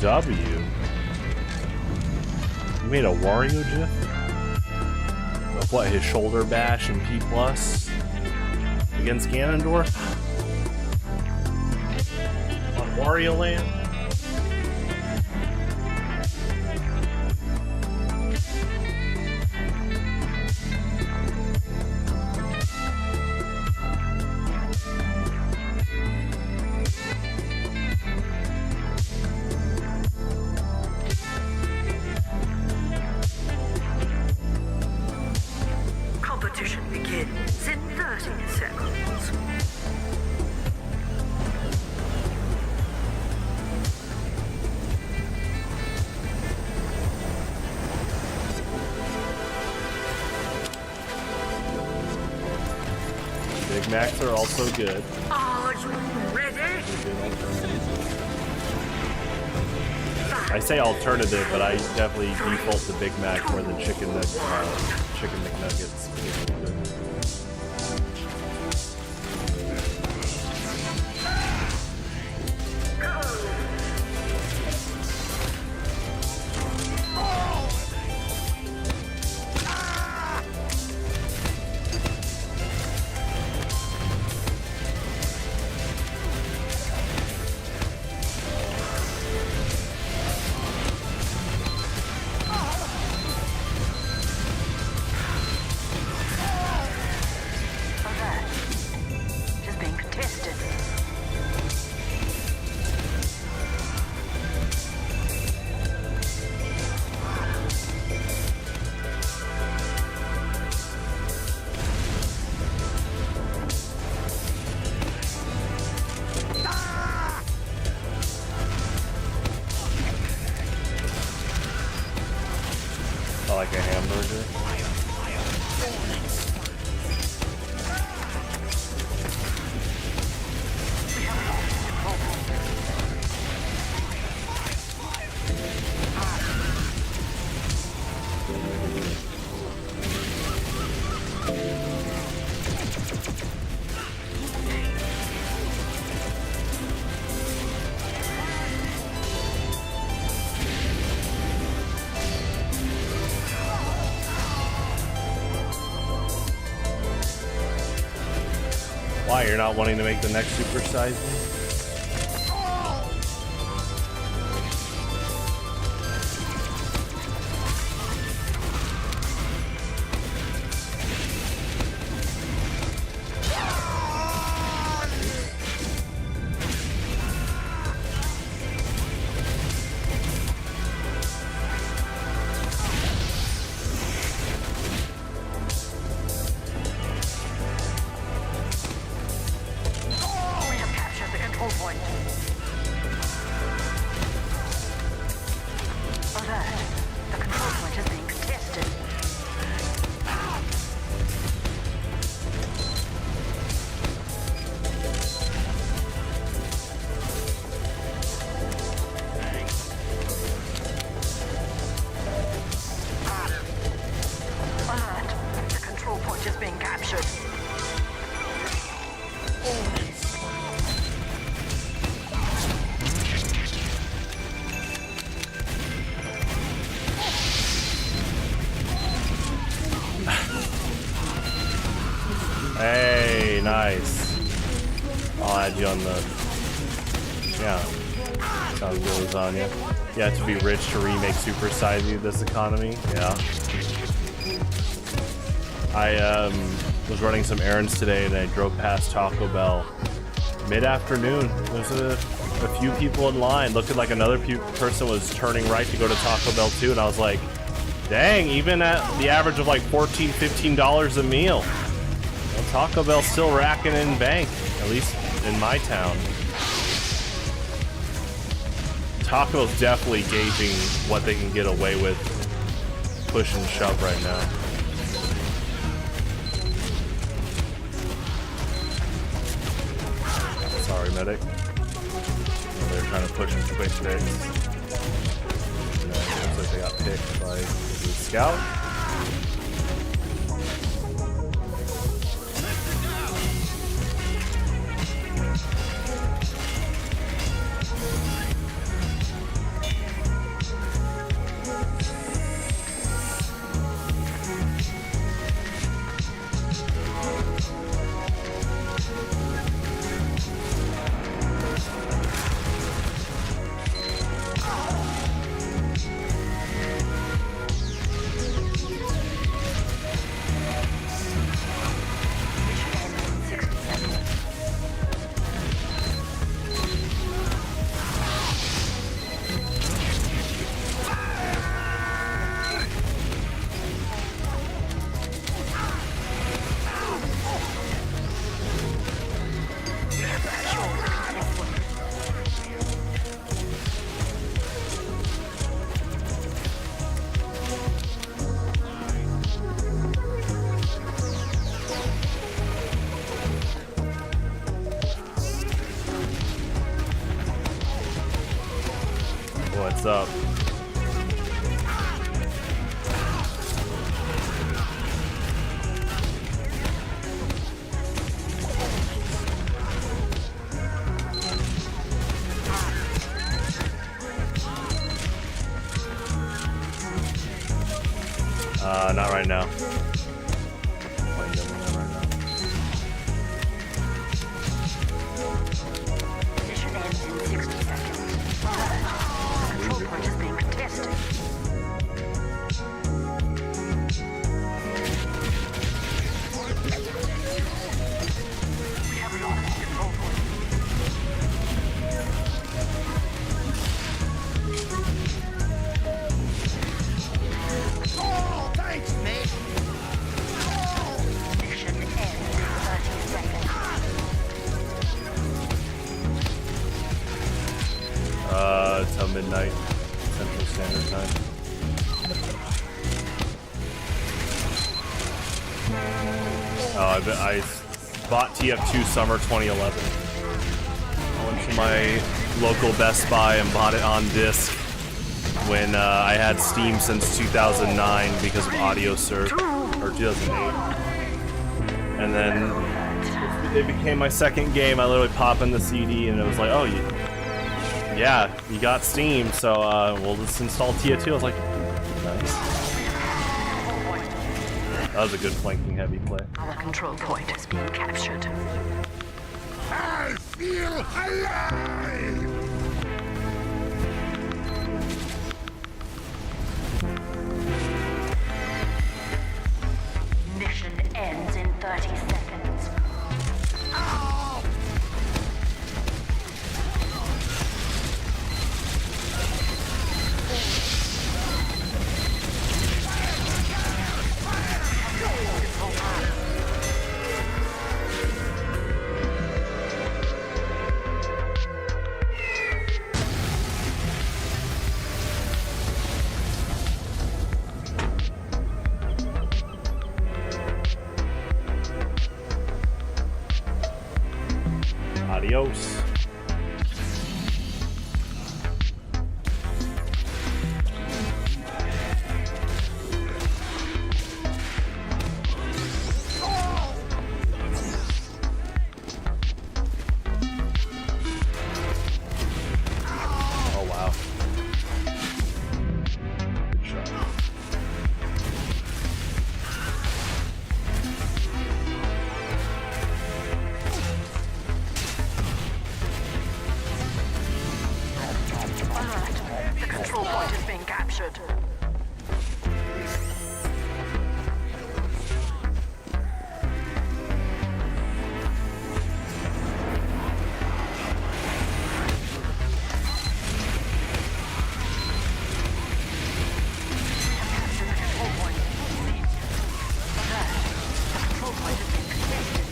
W. You made a Wario GIF? Of what, his shoulder bash and P+ against Ganondorf? On Wario Land? Competition begins in 30 seconds. Big Macs are also good. Are you ready? I say alternative, but I definitely default to Big Mac more than chicken McNuggets. Just being contested. I like a hamburger. Why, you're not wanting to make the next Super Size Me? We have captured the control point. Alert. The control point is being contested. Alert. The control point is being captured. Hey, nice. I'll add you on the... Yeah. Sounds good, lasagna. You have to be rich to remake Super Size You this economy. Yeah. I was running some errands today and I drove past Taco Bell mid-afternoon. There's a few people in line. Looked like another person was turning right to go to Taco Bell too, and I was like, dang, even at the average of like $14, $15 a meal, well, Taco Bell's still racking in bank, at least in my town. Taco Bell's definitely gauging what they can get away with push and shove right now. Sorry, medic. They're trying to push a quick fix. Looks like they got picked by the scout. What's up? Not right now. Mission ends in 60 seconds. The control point is being contested. We have lost the control point. Oh, thanks, mate. Mission ends in 30 seconds. Till midnight Central Standard Time. Oh, I bought TF2 Summer 2011. I went to my local Best Buy and bought it on disc when I had Steam since 2009 because of Audio Serve, or 2008. And then it became my second game. I literally pop in the CD and it was like, oh, yeah, you got Steam, so we'll just install TF2. I was like, nice. That was a good flanking heavy play. Our control point is being captured. I feel alive. Mission ends in 30 seconds. Adios. Oh wow. Good shot. Alert. The control point is being captured. Capture the control point. Alert. The control point is being contested.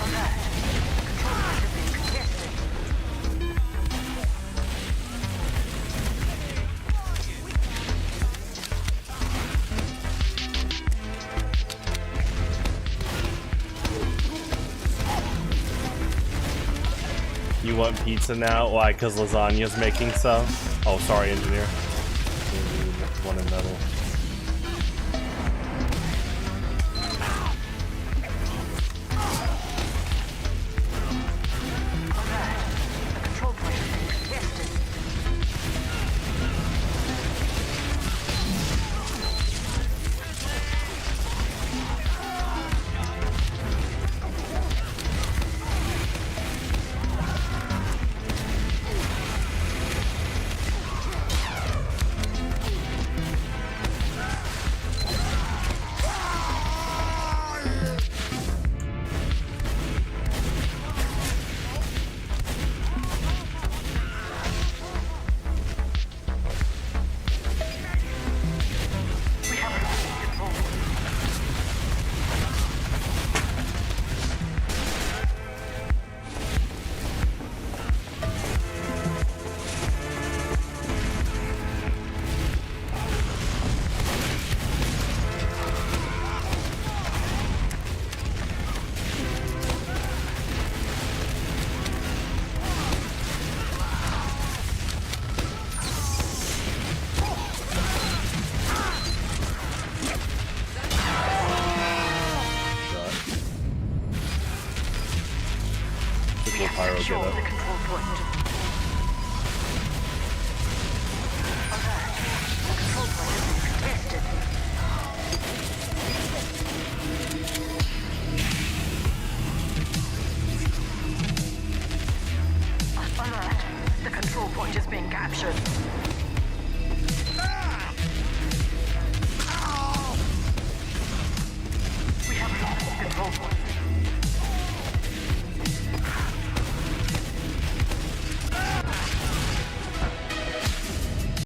Alert. The control point is being contested. You want pizza now? Why? Because lasagna's making some? Oh, sorry, engineer. One another. The control point is being contested. pyro Secure get the up. control point.